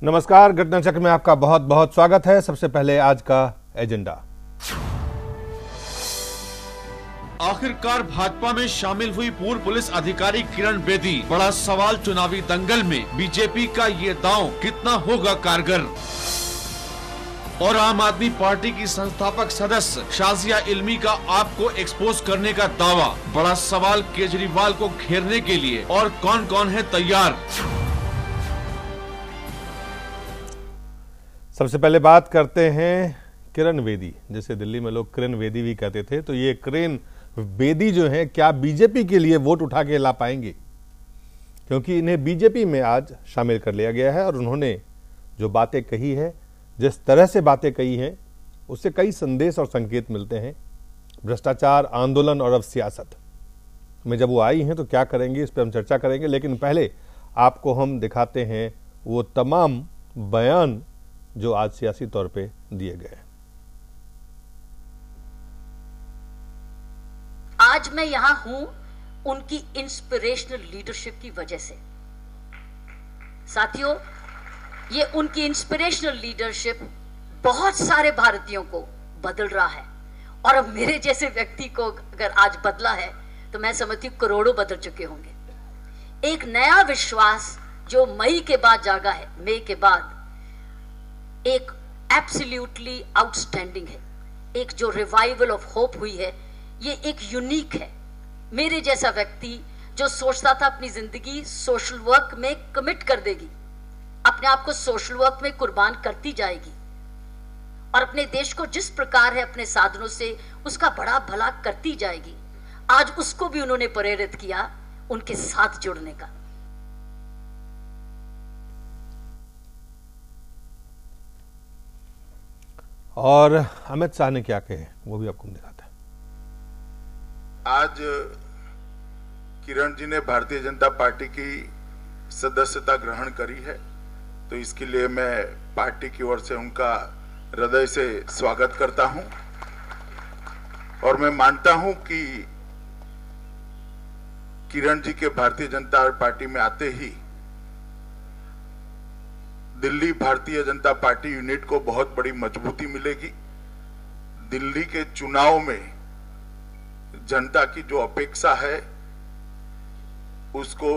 नमस्कार, घटना चक्र में आपका बहुत बहुत स्वागत है। सबसे पहले आज का एजेंडा। आखिरकार भाजपा में शामिल हुई पूर्व पुलिस अधिकारी किरण बेदी। बड़ा सवाल, चुनावी दंगल में बीजेपी का ये दांव कितना होगा कारगर। और आम आदमी पार्टी की संस्थापक सदस्य शाजिया इल्मी का आपको एक्सपोज करने का दावा। बड़ा सवाल, केजरीवाल को घेरने के लिए और कौन कौन है तैयार। सबसे पहले बात करते हैं किरण बेदी, जैसे दिल्ली में लोग किरण बेदी भी कहते थे, तो ये किरण बेदी जो है क्या बीजेपी के लिए वोट उठा के ला पाएंगे? क्योंकि इन्हें बीजेपी में आज शामिल कर लिया गया है और उन्होंने जो बातें कही है, जिस तरह से बातें कही हैं, उससे कई संदेश और संकेत मिलते हैं। भ्रष्टाचार, आंदोलन और अब सियासत में जब वो आई हैं तो क्या करेंगे, इस पर हम चर्चा करेंगे। लेकिन पहले आपको हम दिखाते हैं वो तमाम बयान जो आज सियासी तौर पे दिए गए। आज मैं यहां हूं उनकी इंस्पिरेशनल लीडरशिप की वजह से। साथियों, ये उनकी इंस्पिरेशनल लीडरशिप बहुत सारे भारतीयों को बदल रहा है और अब मेरे जैसे व्यक्ति को अगर आज बदला है तो मैं समझती हूं करोड़ों बदल चुके होंगे। एक नया विश्वास जो मई के बाद जागा है, मई के बाद एक एब्सोल्युटली आउटस्टैंडिंग है। एक जो रिवाइवल ऑफ होप हुई है, ये एक यूनिक है। मेरे जैसा व्यक्ति जो सोचता था अपनी जिंदगी सोशल वर्क में कमिट कर देगी, अपने आप को सोशल वर्क में कुर्बान करती जाएगी और अपने देश को जिस प्रकार है अपने साधनों से उसका बड़ा भला करती जाएगी, आज उसको भी उन्होंने प्रेरित किया उनके साथ जुड़ने का। और अमित शाह ने क्या कहे वो भी आपको दिखाता है। आज किरण जी ने भारतीय जनता पार्टी की सदस्यता ग्रहण करी है, तो इसके लिए मैं पार्टी की ओर से उनका हृदय से स्वागत करता हूं और मैं मानता हूं कि किरण जी के भारतीय जनता पार्टी में आते ही दिल्ली भारतीय जनता पार्टी यूनिट को बहुत बड़ी मजबूती मिलेगी। दिल्ली के चुनाव में जनता की जो अपेक्षा है उसको,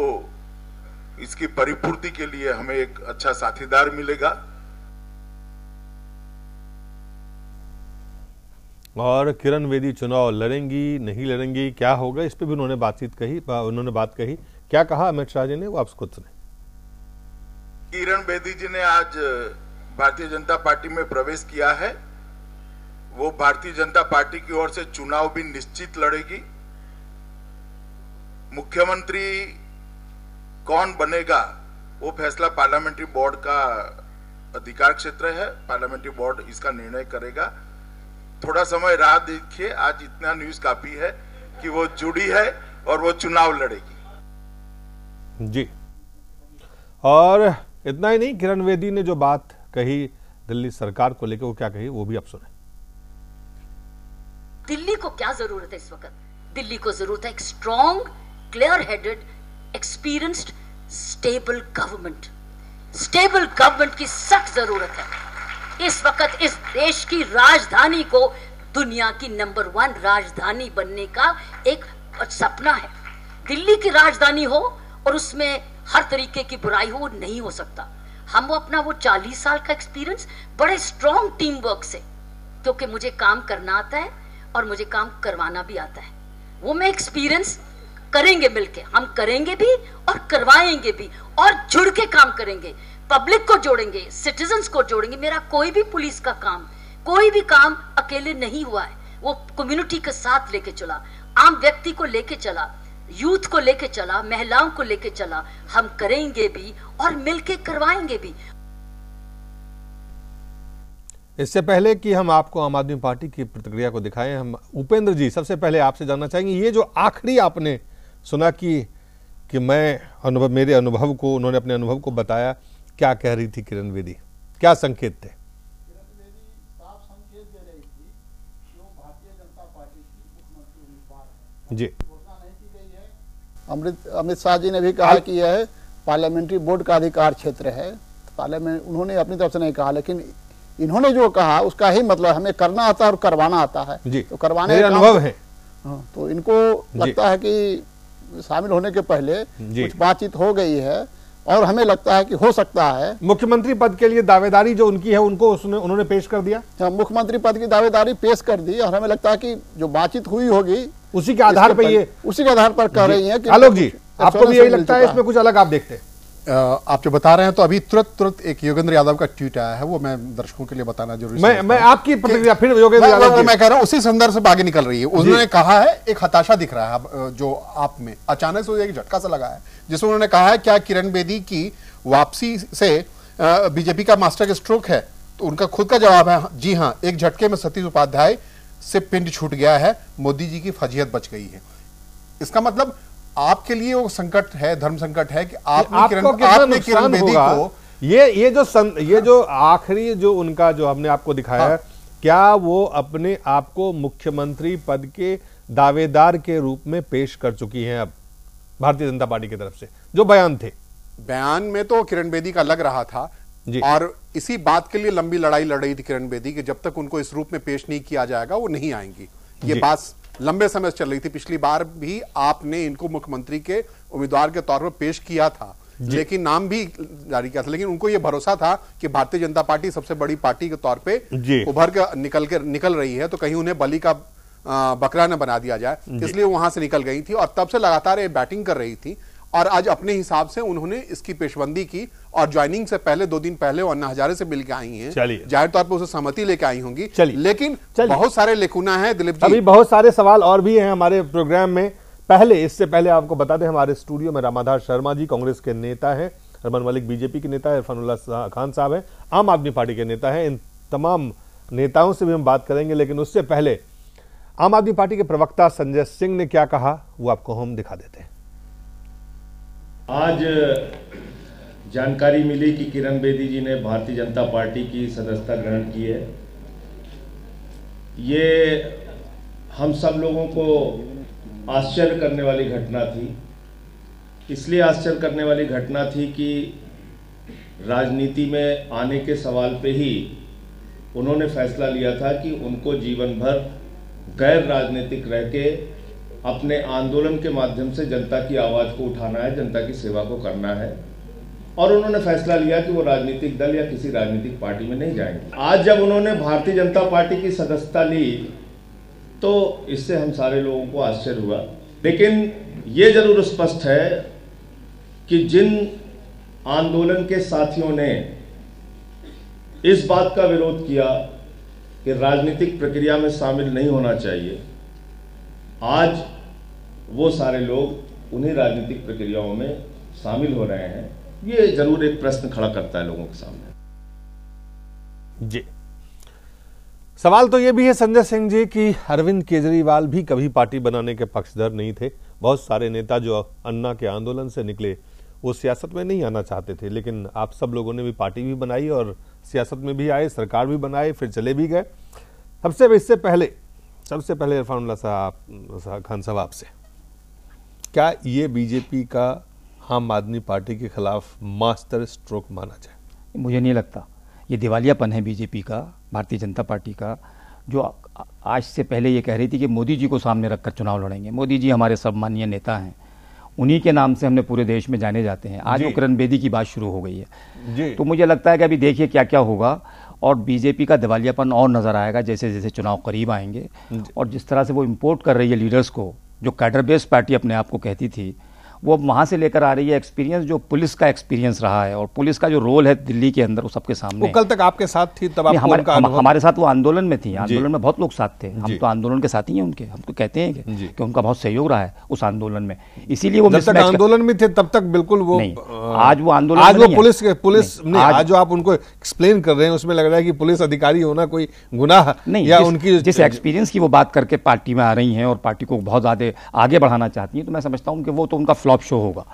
इसकी परिपूर्ति के लिए हमें एक अच्छा साथीदार मिलेगा। और किरण बेदी चुनाव लड़ेंगी नहीं लड़ेंगी, क्या होगा, इस पे भी उन्होंने बात कही। क्या कहा अमित शाह जी ने, वो आप खुद सुने। किरण बेदी जी ने आज भारतीय जनता पार्टी में प्रवेश किया है। वो भारतीय जनता पार्टी की ओर से चुनाव भी निश्चित लड़ेगी। मुख्यमंत्री कौन बनेगा वो फैसला पार्लियामेंट्री बोर्ड का अधिकार क्षेत्र है। पार्लियामेंट्री बोर्ड इसका निर्णय करेगा। थोड़ा समय राह देखिए। आज इतना न्यूज काफी है कि वो जुड़ी है और वो चुनाव लड़ेगी। जी, और इतना ही नहीं, किरण बेदी ने जो बात कही दिल्ली सरकार को लेकर, वो क्या कही वो भी आप सुने। दिल्ली को क्या जरूरत है इस वक्त? दिल्ली को जरूरत है एक strong, clear headed, experienced, stable government. Stable government की सख्त जरूरत है इस वक्त। इस देश की राजधानी को दुनिया की नंबर 1 राजधानी बनने का एक सपना है। दिल्ली की राजधानी हो और उसमें हर तरीके की बुराई हो, नहीं हो सकता। हम वो अपना वो 40 साल का एक्सपीरियंस बड़े स्ट्रॉन्ग टीम वर्क से, क्योंकि मुझे काम करना आता है और मुझे काम करवाना भी आता है, वो मैं एक्सपीरियंस करेंगे मिलके। हम करेंगे भी और करवाएंगे भी और जुड़ के काम करेंगे। पब्लिक को जोड़ेंगे, सिटीजन्स को जोड़ेंगे। मेरा कोई भी पुलिस का काम, कोई भी काम अकेले नहीं हुआ है। वो कम्युनिटी के साथ लेके चला, आम व्यक्ति को लेके चला, यूथ को लेके चला, महिलाओं को लेके चला। हम करेंगे भी और मिलके करवाएंगे भी। इससे पहले कि हम आपको आम आदमी पार्टी की प्रतिक्रिया को दिखाएं, हम उपेंद्र जी सबसे पहले आपसे जानना चाहेंगे, ये जो आखिरी आपने सुना कि मेरे अनुभव को, उन्होंने अपने अनुभव को बताया, क्या कह रही थी किरण बेदी, क्या संकेत थे? किरण बेदी साफ संकेत दे रही थी कि वो भारतीय जनता पार्टी की मुख्यमंत्री उम्मीदवार है। जी, घोषणा नहीं की गई है। अमित शाह जी ने भी कहा कि यह पार्लियामेंट्री बोर्ड का अधिकार क्षेत्र है पुस्तकालय में उन्होंने अपनी तरफ से नहीं कहा, लेकिन इन्होंने जो कहा उसका ही मतलब हमें करना आता है और करवाना आता है जी। तो करवाने मेरे अनुभव है। हाँ, तो इनको लगता है कि शामिल होने के पहले कुछ बातचीत हो गई है और हमें लगता है कि हो सकता है मुख्यमंत्री पद के लिए दावेदारी जो उनकी है उनको उन्होंने पेश कर दिया। मुख्यमंत्री पद की दावेदारी पेश कर दी और हमें लगता है कि जो बातचीत हुई होगी उसी के आधार पर ये उसी के आधार पर कर रही है कि आलोक जी, आपको भी यही लगता है? इसमें कुछ अलग आप देखते हैं? आप जो बता रहे हैं तो अभी तुरंत एक योगेंद्र यादव का ट्वीट आया है, वो मैं दर्शकों के लिए बताना जरूरी है। मैं आपकी प्रतिक्रिया फिर योगेंद्र यादव की। मैं कह रहा हूं उसी संदर्भ से आगे निकल रही है। उन्होंने कहा है एक हताशा दिख रहा है जो आप में अचानक से एक झटका सा लगा है, जिसमें उन्होंने कहा है क्या किरण बेदी की वापसी से बीजेपी का मास्टर स्ट्रोक है? तो उनका खुद का जवाब है जी हाँ, एक झटके में सतीश उपाध्याय से पिंड छूट गया है, मोदी जी की फजीहत बच गई है। इसका मतलब आपके लिए वो संकट है, धर्म संकट है कि आपने किरण बेदी को ये जो आखिरी जो उनका जो हमने आपको दिखाया है, क्या वो अपने आप को मुख्यमंत्री पद के दावेदार के रूप में पेश कर चुकी हैं अब भारतीय जनता पार्टी की तरफ से? जो बयान थे, बयान में तो किरण बेदी का लग रहा था और इसी बात के लिए लंबी लड़ाई लड़ रही थी किरण बेदी कि जब तक उनको इस रूप में पेश नहीं किया जाएगा वो नहीं आएंगी। ये बात लंबे समय से चल रही थी। पिछली बार भी आपने इनको मुख्यमंत्री के उम्मीदवार के तौर पर पेश किया था, लेकिन नाम भी जारी किया था, लेकिन उनको यह भरोसा था कि भारतीय जनता पार्टी सबसे बड़ी पार्टी के तौर पे उभर के निकल रही है, तो कहीं उन्हें बलि का बकरा न बना दिया जाए, इसलिए वहां से निकल गई थी और तब से लगातार ये बैटिंग कर रही थी। और आज अपने हिसाब से उन्होंने इसकी पेशबंदी की और ज्वाइनिंग से पहले 2 दिन पहले वो अन्ना हजारे से मिलकर आई हैं। जाहिर तौर पर उसे सहमति लेकर आई होंगी, लेकिन बहुत सारे लेकुना है दिलीप जी। अभी बहुत सारे सवाल और भी हैं हमारे प्रोग्राम में। इससे पहले आपको बता दें हमारे स्टूडियो में रामाधार शर्मा जी कांग्रेस के नेता हैं, अरमान मलिक बीजेपी के नेता है, इरफानुल्लाह खान साहब हैं आम आदमी पार्टी के नेता हैं। इन तमाम नेताओं से भी हम बात करेंगे, लेकिन उससे पहले आम आदमी पार्टी के प्रवक्ता संजय सिंह ने क्या कहा वो आपको हम दिखा देते हैं। आज जानकारी मिली कि किरण बेदी जी ने भारतीय जनता पार्टी की सदस्यता ग्रहण की है। ये हम सब लोगों को आश्चर्य करने वाली घटना थी। इसलिए आश्चर्य करने वाली घटना थी कि राजनीति में आने के सवाल पे ही उन्होंने फैसला लिया था कि उनको जीवन भर गैर राजनीतिक रह के अपने आंदोलन के माध्यम से जनता की आवाज़ को उठाना है, जनता की सेवा को करना है। और उन्होंने फैसला लिया कि वो राजनीतिक दल या किसी राजनीतिक पार्टी में नहीं जाएंगे। आज जब उन्होंने भारतीय जनता पार्टी की सदस्यता ली तो इससे हम सारे लोगों को आश्चर्य हुआ, लेकिन ये जरूर स्पष्ट है कि जिन आंदोलन के साथियों ने इस बात का विरोध किया कि राजनीतिक प्रक्रिया में शामिल नहीं होना चाहिए, आज वो सारे लोग उन्हीं राजनीतिक प्रक्रियाओं में शामिल हो रहे हैं। ये जरूर एक प्रश्न खड़ा करता है लोगों के सामने। जी, सवाल तो ये भी है संजय सिंह जी कि अरविंद केजरीवाल भी कभी पार्टी बनाने के पक्षधर नहीं थे। बहुत सारे नेता जो अन्ना के आंदोलन से निकले वो सियासत में नहीं आना चाहते थे, लेकिन आप सब लोगों ने भी पार्टी भी बनाई और सियासत में भी आए, सरकार भी बनाए, फिर चले भी गए। सबसे पहले इरफानुल्लाह खान साहब आपसे, क्या ये बीजेपी का आम आदमी पार्टी के खिलाफ मास्टर स्ट्रोक माना जाए? मुझे नहीं लगता। ये दिवालियापन है बीजेपी का, भारतीय जनता पार्टी का, जो आज से पहले ये कह रही थी कि मोदी जी को सामने रखकर चुनाव लड़ेंगे। मोदी जी हमारे सम्मानीय नेता हैं, उन्हीं के नाम से हमने पूरे देश में जाने जाते हैं। आज वो किरण बेदी की बात शुरू हो गई है, तो मुझे लगता है कि अभी देखिए क्या क्या होगा और बीजेपी का दिवालियापन और नजर आएगा जैसे जैसे चुनाव करीब आएंगे। और जिस तरह से वो इंपोर्ट कर रही है लीडर्स को, जो कैडर बेस्ड पार्टी अपने आप को कहती थी, वो वहां से लेकर आ रही है एक्सपीरियंस, जो पुलिस का एक्सपीरियंस रहा है और पुलिस का जो रोल है दिल्ली के अंदर, वो सबके सामने। वो कल तक आपके साथ थी, तब आपको हमारे साथ वो आंदोलन में थी। आंदोलन में बहुत लोग साथ थे, हम तो आंदोलन के साथी हैं उनके। हम तो कहते हैं कि उनका बहुत सहयोग रहा है उस आंदोलन में, इसीलिए वो जब तक आंदोलन में थे तब तक बिल्कुल वो नहीं। आज वो आंदोलन, आज वो पुलिस ने आज जो आप उनको एक्सप्लेन कर रहे हैं उसमें लग रहा है कि पुलिस अधिकारी होना कोई गुनाह नहीं, या उनकी जिस एक्सपीरियंस की वो बात करके पार्टी में आ रही हैं और पार्टी को बहुत ज्यादा आगे बढ़ाना चाहती हैं, तो मैं समझता हूँ कि वो तो उनका फ्लॉप शो होगा।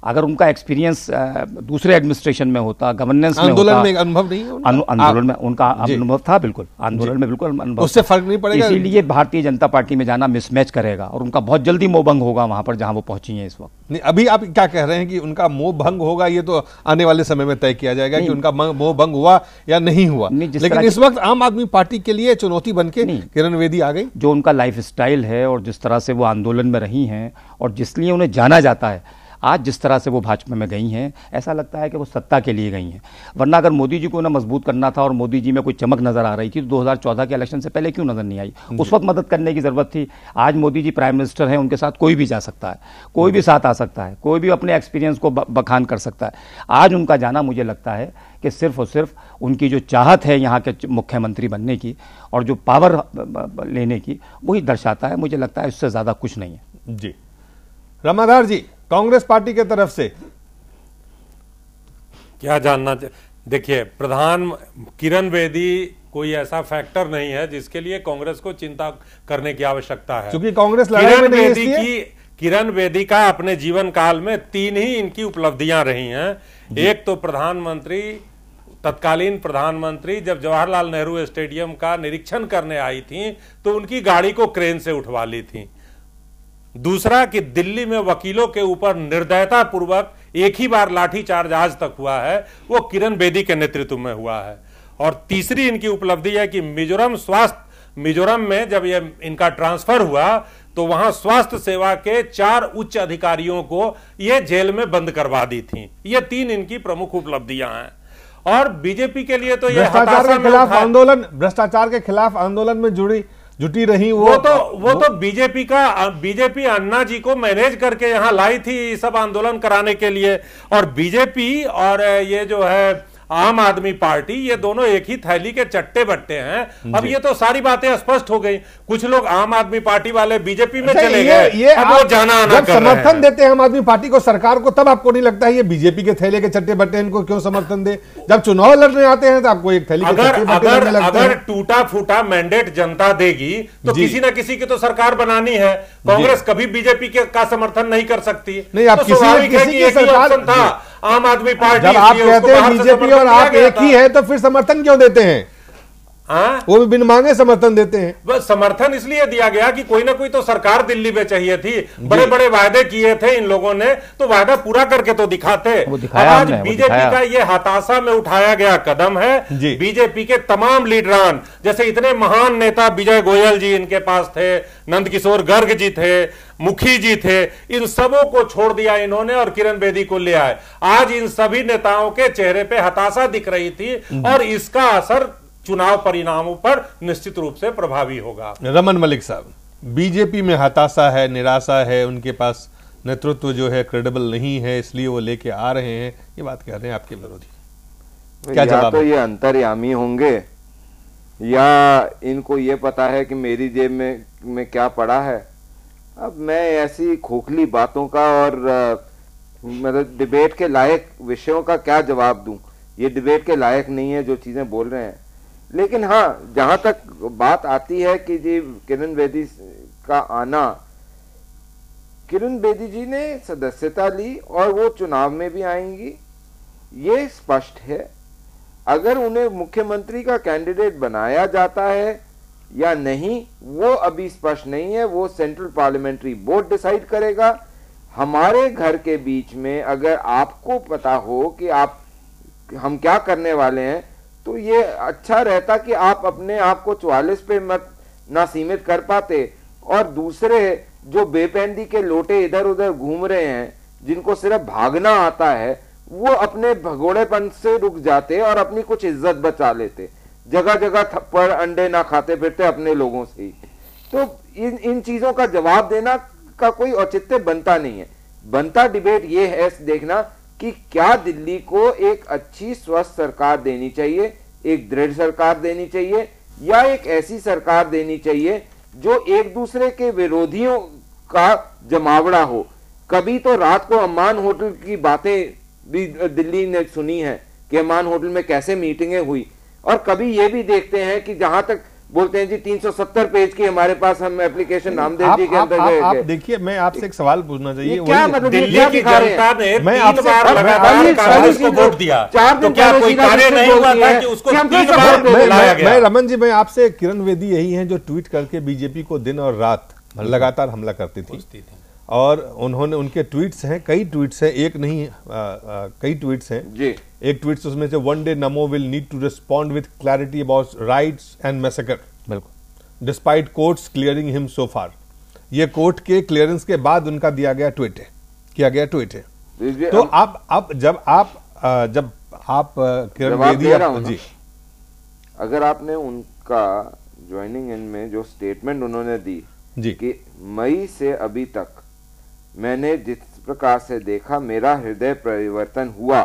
अगर उनका एक्सपीरियंस दूसरे एडमिनिस्ट्रेशन में होता, गवर्नेंस में आंदोलन होता, में अनुभव नहीं है, आंदोलन में उनका अनुभव था, बिल्कुल आंदोलन में बिल्कुल अनुभव, उससे फर्क नहीं पड़ेगा। इसीलिए भारतीय जनता पार्टी में जाना मिसमैच करेगा और उनका बहुत जल्दी मोह भंग होगा वहां पर जहां वो पहुंची है इस वक्त। नहीं, अभी आप क्या कह रहे हैं कि उनका मोह भंग होगा, ये तो आने वाले समय में तय किया जाएगा कि उनका मोह भंग हुआ या नहीं हुआ, लेकिन इस वक्त आम आदमी पार्टी के लिए चुनौती बनके किरण बेदी आ गई। जो उनका लाइफ स्टाइल है और जिस तरह से वो आंदोलन में रही हैं और जिसलिए उन्हें जाना जाता है, आज जिस तरह से वो भाजपा में गई हैं, ऐसा लगता है कि वो सत्ता के लिए गई हैं। वरना अगर मोदी जी को ना मजबूत करना था और मोदी जी में कोई चमक नजर आ रही थी तो 2014 के इलेक्शन से पहले क्यों नजर नहीं आई? उस वक्त मदद करने की जरूरत थी। आज मोदी जी प्राइम मिनिस्टर हैं, उनके साथ कोई भी जा सकता है, कोई भी साथ आ सकता है, कोई भी अपने एक्सपीरियंस को बखान कर सकता है। आज उनका जाना मुझे लगता है कि सिर्फ और सिर्फ उनकी जो चाहत है यहाँ के मुख्यमंत्री बनने की और जो पावर लेने की, वही दर्शाता है। मुझे लगता है इससे ज्यादा कुछ नहीं है। जी रामाधार जी, कांग्रेस पार्टी के तरफ से क्या जानना? देखिए, किरण बेदी कोई ऐसा फैक्टर नहीं है जिसके लिए कांग्रेस को चिंता करने की आवश्यकता है, क्योंकि कांग्रेस लड़ाई में नहीं है। किरण बेदी का अपने जीवन काल में 3 ही इनकी उपलब्धियां रही हैं। एक तो तत्कालीन प्रधानमंत्री जब जवाहरलाल नेहरू स्टेडियम का निरीक्षण करने आई थी तो उनकी गाड़ी को क्रेन से उठवा ली थी। दूसरा कि दिल्ली में वकीलों के ऊपर निर्दयता पूर्वक एक ही बार लाठीचार्ज आज तक हुआ है, वो किरण बेदी के नेतृत्व में हुआ है। और तीसरी इनकी उपलब्धि है कि मिजोरम में जब ये इनका ट्रांसफर हुआ तो वहां स्वास्थ्य सेवा के 4 उच्च अधिकारियों को ये जेल में बंद करवा दी थी। ये 3 इनकी प्रमुख उपलब्धियां हैं। और बीजेपी के लिए तो ये भ्रष्टाचार के खिलाफ आंदोलन में जुटी रही वो तो बीजेपी अन्ना जी को मैनेज करके यहां लाई थी सब आंदोलन कराने के लिए। और बीजेपी और ये जो है आम आदमी पार्टी, ये दोनों एक ही थैली के चट्टे बट्टे हैं। अब ये तो सारी बातें स्पष्ट हो गई। कुछ लोग आम आदमी पार्टी वाले बीजेपी में चले गए, अब वो जाना आना कर रहे हैं। समर्थन देते हैं आम आदमी पार्टी को, सरकार को, तब आपको नहीं लगता है ये बीजेपी के थैले के चट्टे बट्टे, इनको क्यों समर्थन दे? जब चुनाव लड़ने आते हैं तो आपको एक थैली के चट्टे बट्टे लगते हैं। अगर टूटा फूटा मैंडेट जनता देगी तो किसी ना किसी की तो सरकार बनानी है। कांग्रेस कभी बीजेपी का समर्थन नहीं कर सकती। नहीं, आप किसी की सरकार था आम आदमी पार्टी। जब आप कहते हैं बीजेपी और आप एक ही है तो फिर समर्थन क्यों देते हैं? वो भी बिन मांगे समर्थन देते हैं। बस समर्थन इसलिए दिया गया कि कोई ना कोई तो सरकार दिल्ली में चाहिए थी। बड़े बड़े वायदे किए थे इन लोगों ने, तो वायदा पूरा करके तो दिखाते। आज बीजेपी का ये हताशा में उठाया गया कदम है। बीजेपी के तमाम लीडरान, जैसे इतने महान नेता विजय गोयल जी इनके पास थे, नंदकिशोर गर्ग जी थे, मुखी जी थे, इन सबों को छोड़ दिया इन्होंने और किरण बेदी को ले आए। आज इन सभी नेताओं के चेहरे पे हताशा दिख रही थी और इसका असर चुनाव परिणामों पर निश्चित रूप से प्रभावी होगा। रमन मलिक साहब, बीजेपी में हताशा है, निराशा है, उनके पास नेतृत्व जो है क्रेडिबल नहीं है, इसलिए वो लेके आ रहे हैं, ये बात कह रहे हैं आपके विरोधी। क्या जवाब? तो ये अंतर्यामी होंगे या इनको ये पता है कि मेरी जेब में क्या पड़ा है। अब मैं ऐसी खोखली बातों का और मतलब डिबेट के लायक विषयों का क्या जवाब दूं? ये डिबेट के लायक नहीं है जो चीजें बोल रहे हैं। लेकिन हाँ, जहां तक बात आती है कि जी किरण बेदी का आना, किरण बेदी जी ने सदस्यता ली और वो चुनाव में भी आएंगी, ये स्पष्ट है। अगर उन्हें मुख्यमंत्री का कैंडिडेट बनाया जाता है या नहीं, वो अभी स्पष्ट नहीं है। वो सेंट्रल पार्लियामेंट्री बोर्ड डिसाइड करेगा। हमारे घर के बीच में अगर आपको पता हो कि हम क्या करने वाले हैं, तो ये अच्छा रहता कि आप अपने आप को 44 पे मत ना सीमित कर पाते और दूसरे जो बेपैंदी के लोटे इधर उधर घूम रहे हैं, जिनको सिर्फ भागना आता है, वो अपने भगोड़ेपन से रुक जाते और अपनी कुछ इज्जत बचा लेते। जगह जगह थप्पड़ अंडे ना खाते फिरते अपने लोगों से ही। तो इन चीजों का जवाब देना का कोई औचित्य बनता नहीं है। बनता डिबेट ये है देखना कि क्या दिल्ली को एक अच्छी स्वस्थ सरकार देनी चाहिए, एक दृढ़ सरकार देनी चाहिए, या एक ऐसी सरकार देनी चाहिए जो एक दूसरे के विरोधियों का जमावड़ा हो। कभी तो रात को अम्मान होटल की बातें भी दिल्ली ने सुनी है कि अम्मान होटल में कैसे मीटिंगें हुई, और कभी ये भी देखते हैं कि जहां तक बोलते हैं जी 370 पेज की हमारे पास, हम एप्लीकेशन नामदेव जी के अंदर आप देखिए, मैं आपसे एक सवाल पूछना चाहिए, क्या मतलब दिल्ली की जनता ने 3 बार लगातार कांग्रेस को वोट दिया, तो क्या कोई कार्य नहीं हुआ था कि उसको 3 बार लाया गया? मैं रमन जी, मैं आपसे, किरण बेदी यही हैं जो ट्वीट करके बीजेपी को दिन और रात लगातार हमला करती थी, और उन्होंने, उनके ट्वीट्स हैं, कई ट्वीट्स हैं, एक नहीं कई ट्वीट्स हैं जी। एक ट्वीट्स उसमें से, one day NaMo will need to respond with clarity about riots and massacre, बिल्कुल, despite courts clearing him so far. ये कोर्ट के क्लियरेंस के बाद उनका दिया गया ट्वीट है, किया गया ट्वीट है। तो अब जब आप किरण बेदी जी, अगर आपने उनका ज्वाइनिंग इन में जो स्टेटमेंट उन्होंने दी जी कि मई से अभी तक मैंने जिस प्रकार से देखा मेरा हृदय परिवर्तन हुआ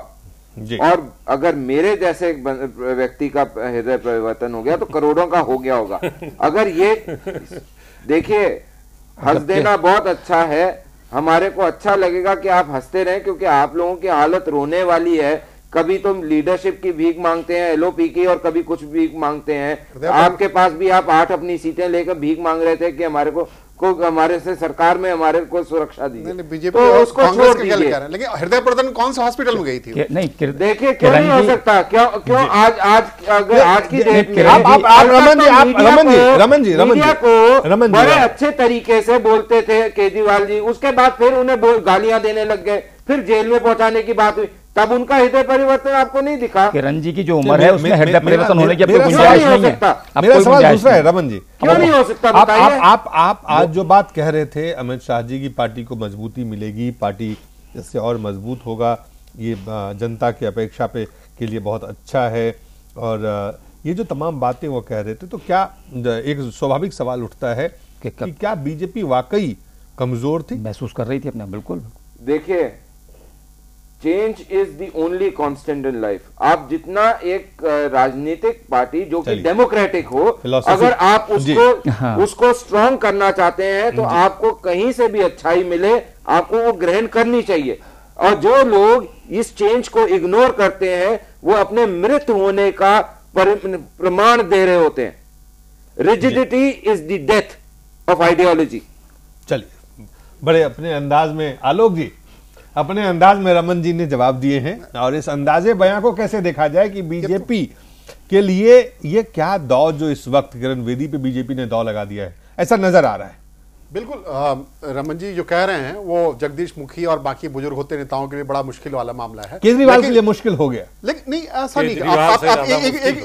जी, और अगर मेरे जैसे व्यक्ति का हृदय परिवर्तन हो गया तो करोड़ों का हो गया होगा। अगर ये देखिए, हंस देना बहुत अच्छा है, हमारे को अच्छा लगेगा कि आप हंसते रहें, क्योंकि आप लोगों की हालत रोने वाली है। कभी तुम लीडरशिप की भीख मांगते हैं, एलओपी की, और कभी कुछ भीख मांगते हैं। आपके पास भी आप 8 अपनी सीटें लेकर भीख मांग रहे थे कि हमारे को हमारे से सरकार में हमारे को सुरक्षा दी। बीजेपी तो उसको छोड़ दीजिए। लेकिन हृदय प्रदर्शन कौन सा हॉस्पिटल में गई थी? नहीं, देखिए क्यों नहीं हो सकता, क्यों आज अगर आज की डेट में मीडिया को बड़े अच्छे तरीके से बोलते थे केजरीवाल जी, उसके बाद फिर उन्हें गालियां देने लग गए, फिर जेल में पहुंचाने की बात हुई, तब उनका हृदय परिवर्तन आपको नहीं दिखा। किरण जी की जो उम्र है उसमें हृदय परिवर्तन होने की गुंजाइश नहीं है। मेरा सवाल दूसरा है रमन जी, क्यों नहीं हो सकता बताइए? आप आज जो बात कह रहे थे, अमित शाह जी की पार्टी को मजबूती मिलेगी, पार्टी इससे और मजबूत होगा, ये जनता की अपेक्षा पे के लिए बहुत अच्छा है, और ये जो तमाम बातें वो कह रहे थे, तो क्या एक स्वाभाविक सवाल उठता है कि क्या बीजेपी वाकई कमजोर थी, महसूस कर रही थी अपना? बिल्कुल। देखिए, change is the only constant in life. आप जितना एक राजनीतिक पार्टी जो कि डेमोक्रेटिक हो, अगर आप उसको स्ट्रांग करना चाहते हैं तो आपको कहीं से भी अच्छाई मिले, आपको वो ग्रहण करनी चाहिए। और जो लोग इस चेंज को इग्नोर करते हैं वो अपने मृत होने का प्रमाण दे रहे होते हैं। Rigidity is the death of ideology. चलिए, बड़े अपने अंदाज में आलोक जी, अपने अंदाज में रमन जी ने जवाब दिए हैं, और इस अंदाजे बयां को कैसे देखा जाए कि बीजेपी के लिए ये क्या दौर जो इस वक्त किरण बेदी पे बीजेपी ने दौर लगा दिया है, ऐसा नजर आ रहा है? बिल्कुल, रमन जी जो कह रहे हैं वो जगदीश मुखी और बाकी बुजुर्ग होते नेताओं के लिए बड़ा मुश्किल वाला मामला है। केजरीवाल के लिए मुश्किल हो गया, लेकिन नहीं, ऐसा नहीं। आप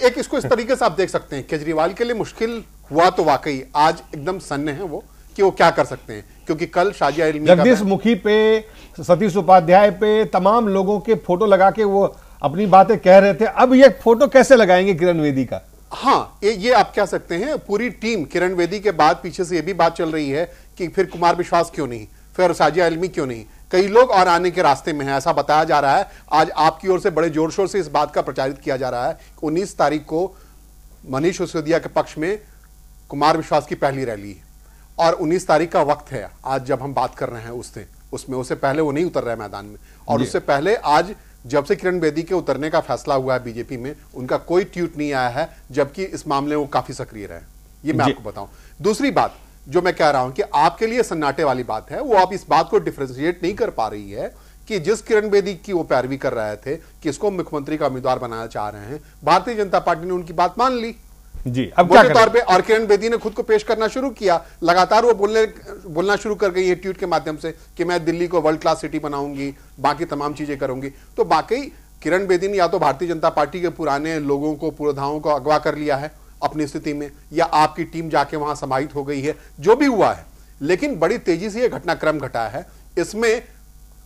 एक इसको इस तरीके से आप देख सकते हैं, केजरीवाल के लिए मुश्किल हुआ तो वाकई आज एकदम सन्न है वो कि वो क्या कर सकते हैं, क्योंकि कल शाजिया इल्मी, जगदीश मुखी पे, सतीश उपाध्याय पे, तमाम लोगों के फोटो लगा के वो अपनी बातें कह रहे थे। अब ये फोटो कैसे लगाएंगे किरण बेदी का? हाँ, ये आप कह सकते हैं पूरी टीम किरण बेदी के बाद पीछे से ये भी बात चल रही है कि फिर कुमार विश्वास क्यों नहीं, फिर साजिया इल्मी क्यों नहीं, कई लोग और आने के रास्ते में हैं, ऐसा बताया जा रहा है। आज आपकी ओर से बड़े जोर शोर से इस बात का प्रचारित किया जा रहा है कि 19 तारीख को मनीष सिसोदिया के पक्ष में कुमार विश्वास की पहली रैली है, और 19 तारीख का वक्त है आज जब हम बात कर रहे हैं उससे पहले वो नहीं उतर रहे मैदान में। और उससे पहले आज जब से किरण बेदी के उतरने का फैसला हुआ है बीजेपी में, उनका कोई ट्वीट नहीं आया है, जबकि इस मामले में वो काफी सक्रिय रहे। ये मैं आपको बताऊं। दूसरी बात जो मैं कह रहा हूं कि आपके लिए सन्नाटे वाली बात है, वो आप इस बात को डिफरेंशिएट नहीं कर पा रही है कि जिस किरण बेदी की वो पैरवी कर रहे थे कि इसको मुख्यमंत्री का उम्मीदवार बनाना चाह रहे हैं, भारतीय जनता पार्टी ने उनकी बात मान ली जी। अब क्या तौर पे, और किरण बेदी ने खुद को पेश करना शुरू किया, लगातार वो बोलना शुरू कर गई है ट्वीट के माध्यम से कि मैं दिल्ली को वर्ल्ड क्लास सिटी बनाऊंगी, बाकी तमाम चीजें करूंगी। तो बाकी किरण बेदी ने या तो भारतीय जनता पार्टी के पुराने लोगों को, पुरोधाओं को अगवा कर लिया है अपनी स्थिति में, या आपकी टीम जाके वहां समाहित हो गई है, जो भी हुआ है। लेकिन बड़ी तेजी से यह घटनाक्रम घटा है। इसमें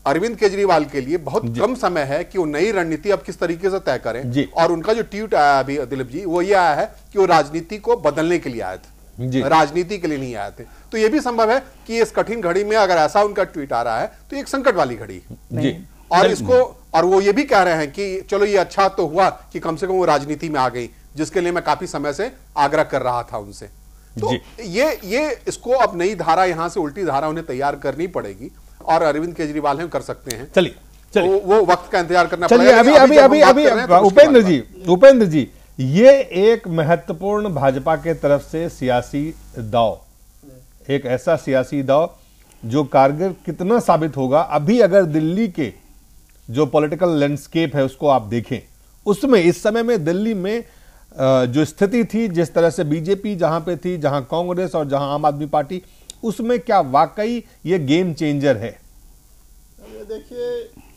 अरविंद केजरीवाल के लिए बहुत कम समय है कि वो नई रणनीति अब किस तरीके से तय करें। और उनका जो ट्वीट आया अभी दिलीप जी, वो ये आया है कि वो राजनीति को बदलने के लिए आए थे, राजनीति के लिए नहीं आए थे। तो ये भी संभव है कि इस कठिन घड़ी में अगर ऐसा उनका ट्वीट आ रहा है तो एक संकट वाली घड़ी है। और इसको, और वो ये भी कह रहे हैं कि चलो ये अच्छा तो हुआ कि कम से कम वो राजनीति में आ गई, जिसके लिए मैं काफी समय से आग्रह कर रहा था उनसे। तो ये इसको अब नई धारा, यहां से उल्टी धारा उन्हें तैयार करनी पड़ेगी, और अरविंद केजरीवाल हम कर सकते हैं। चलिए वो वक्त का इंतजार करना पड़ेगा। अभी उपेंद्र जी ये एक महत्वपूर्ण भाजपा के तरफ से सियासी दाव, एक ऐसा सियासी दाव जो कारगर कितना साबित होगा। अभी अगर दिल्ली के जो पॉलिटिकल लैंडस्केप है उसको आप देखें, उसमें इस समय में दिल्ली में जो स्थिति थी, जिस तरह से बीजेपी जहां पे थी, जहां कांग्रेस और जहां आम आदमी पार्टी, उसमें क्या वाकई ये गेम चेंजर है? देखिए,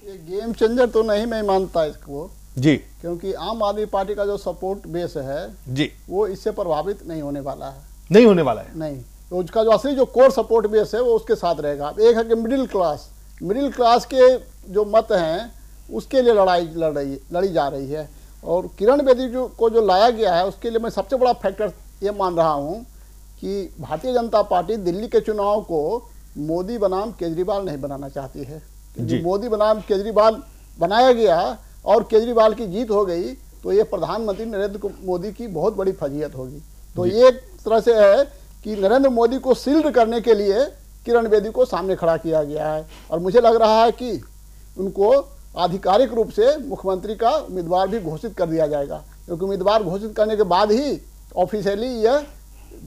ये गेम चेंजर तो नहीं मैं मानता इसको जी, क्योंकि आम आदमी पार्टी का जो सपोर्ट बेस है जी, वो इससे प्रभावित नहीं होने वाला है। नहीं होने वाला है, नहीं। तो उसका जो असली जो कोर सपोर्ट बेस है वो उसके साथ रहेगा। एक है कि मिडिल क्लास के जो मत हैं उसके लिए लड़ी जा रही है। और किरण बेदी को जो लाया गया है उसके लिए मैं सबसे बड़ा फैक्टर ये मान रहा हूँ कि भारतीय जनता पार्टी दिल्ली के चुनाव को मोदी बनाम केजरीवाल नहीं बनाना चाहती है। मोदी बनाम केजरीवाल बनाया गया और केजरीवाल की जीत हो गई तो ये प्रधानमंत्री नरेंद्र मोदी की बहुत बड़ी फजीहत होगी। तो ये एक तरह से है कि नरेंद्र मोदी को शील्ड करने के लिए किरण बेदी को सामने खड़ा किया गया है। और मुझे लग रहा है कि उनको आधिकारिक रूप से मुख्यमंत्री का उम्मीदवार भी घोषित कर दिया जाएगा, क्योंकि उम्मीदवार घोषित करने के बाद ही ऑफिशियली यह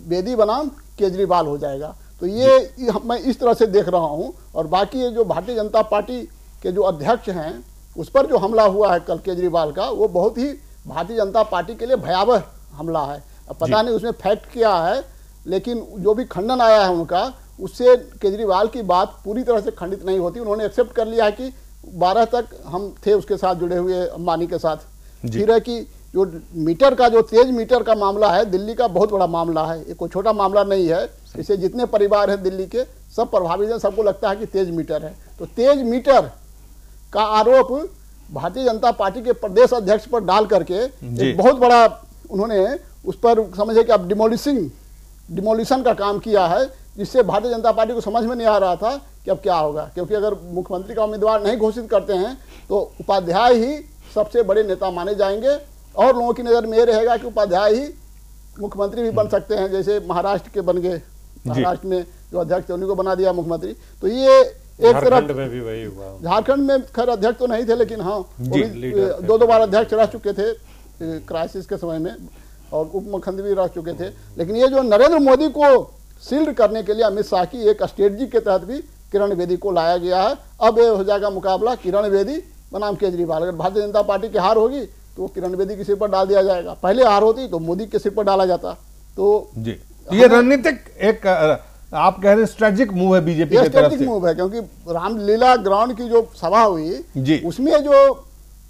बेदी बनाम केजरीवाल हो जाएगा। तो ये मैं इस तरह से देख रहा हूँ। और बाकी ये जो भारतीय जनता पार्टी के जो अध्यक्ष हैं उस पर जो हमला हुआ है कल केजरीवाल का, वो बहुत ही भारतीय जनता पार्टी के लिए भयावह हमला है। अब पता नहीं उसमें फैक्ट क्या है, लेकिन जो भी खंडन आया है उनका, उससे केजरीवाल की बात पूरी तरह से खंडित नहीं होती। उन्होंने एक्सेप्ट कर लिया है कि 12 तक हम थे उसके साथ जुड़े हुए, अंबानी के साथ। फिर है कि जो मीटर का, जो तेज मीटर का मामला है, दिल्ली का बहुत बड़ा मामला है, ये कोई छोटा मामला नहीं है। इससे जितने परिवार हैं दिल्ली के सब प्रभावित हैं, सबको लगता है कि तेज मीटर है। तो तेज मीटर का आरोप भारतीय जनता पार्टी के प्रदेश अध्यक्ष पर डाल करके एक बहुत बड़ा उन्होंने उस पर समझे कि अब डिमोलिशन का काम किया है, जिससे भारतीय जनता पार्टी को समझ में नहीं आ रहा था कि अब क्या होगा। क्योंकि अगर मुख्यमंत्री का उम्मीदवार नहीं घोषित करते हैं तो उपाध्याय ही सबसे बड़े नेता माने जाएंगे और लोगों की नज़र में ये रहेगा कि उपाध्याय ही मुख्यमंत्री भी बन सकते हैं, जैसे महाराष्ट्र के बन गए। महाराष्ट्र में जो अध्यक्ष थे उन्हीं को बना दिया मुख्यमंत्री। तो ये एक तरफ में भी वही हुआ। झारखंड में खैर अध्यक्ष तो नहीं थे, लेकिन हाँ दो बार अध्यक्ष रह चुके थे क्राइसिस के समय में, और उप मुख्यमंत्री भी रह चुके थे। लेकिन ये जो नरेंद्र मोदी को शील्ड करने के लिए अमित शाह की एक स्ट्रेटजी के तहत भी किरण बेदी को लाया गया है। अब ये हो जाएगा मुकाबला किरण बेदी बनाम केजरीवाल। अगर भारतीय जनता पार्टी की हार होगी तो किरण बेदी के सिर पर डाल दिया जाएगा, पहले हार होती तो मोदी के सिर पर डाला जाता। तो जी ये रणनीतिक एक आप कह रहे हैं स्ट्रेटेजिक मूव है बीजेपी की तरफ से। मूव है, क्योंकि रामलीला ग्राउंड की जो सभा हुई उसमें जो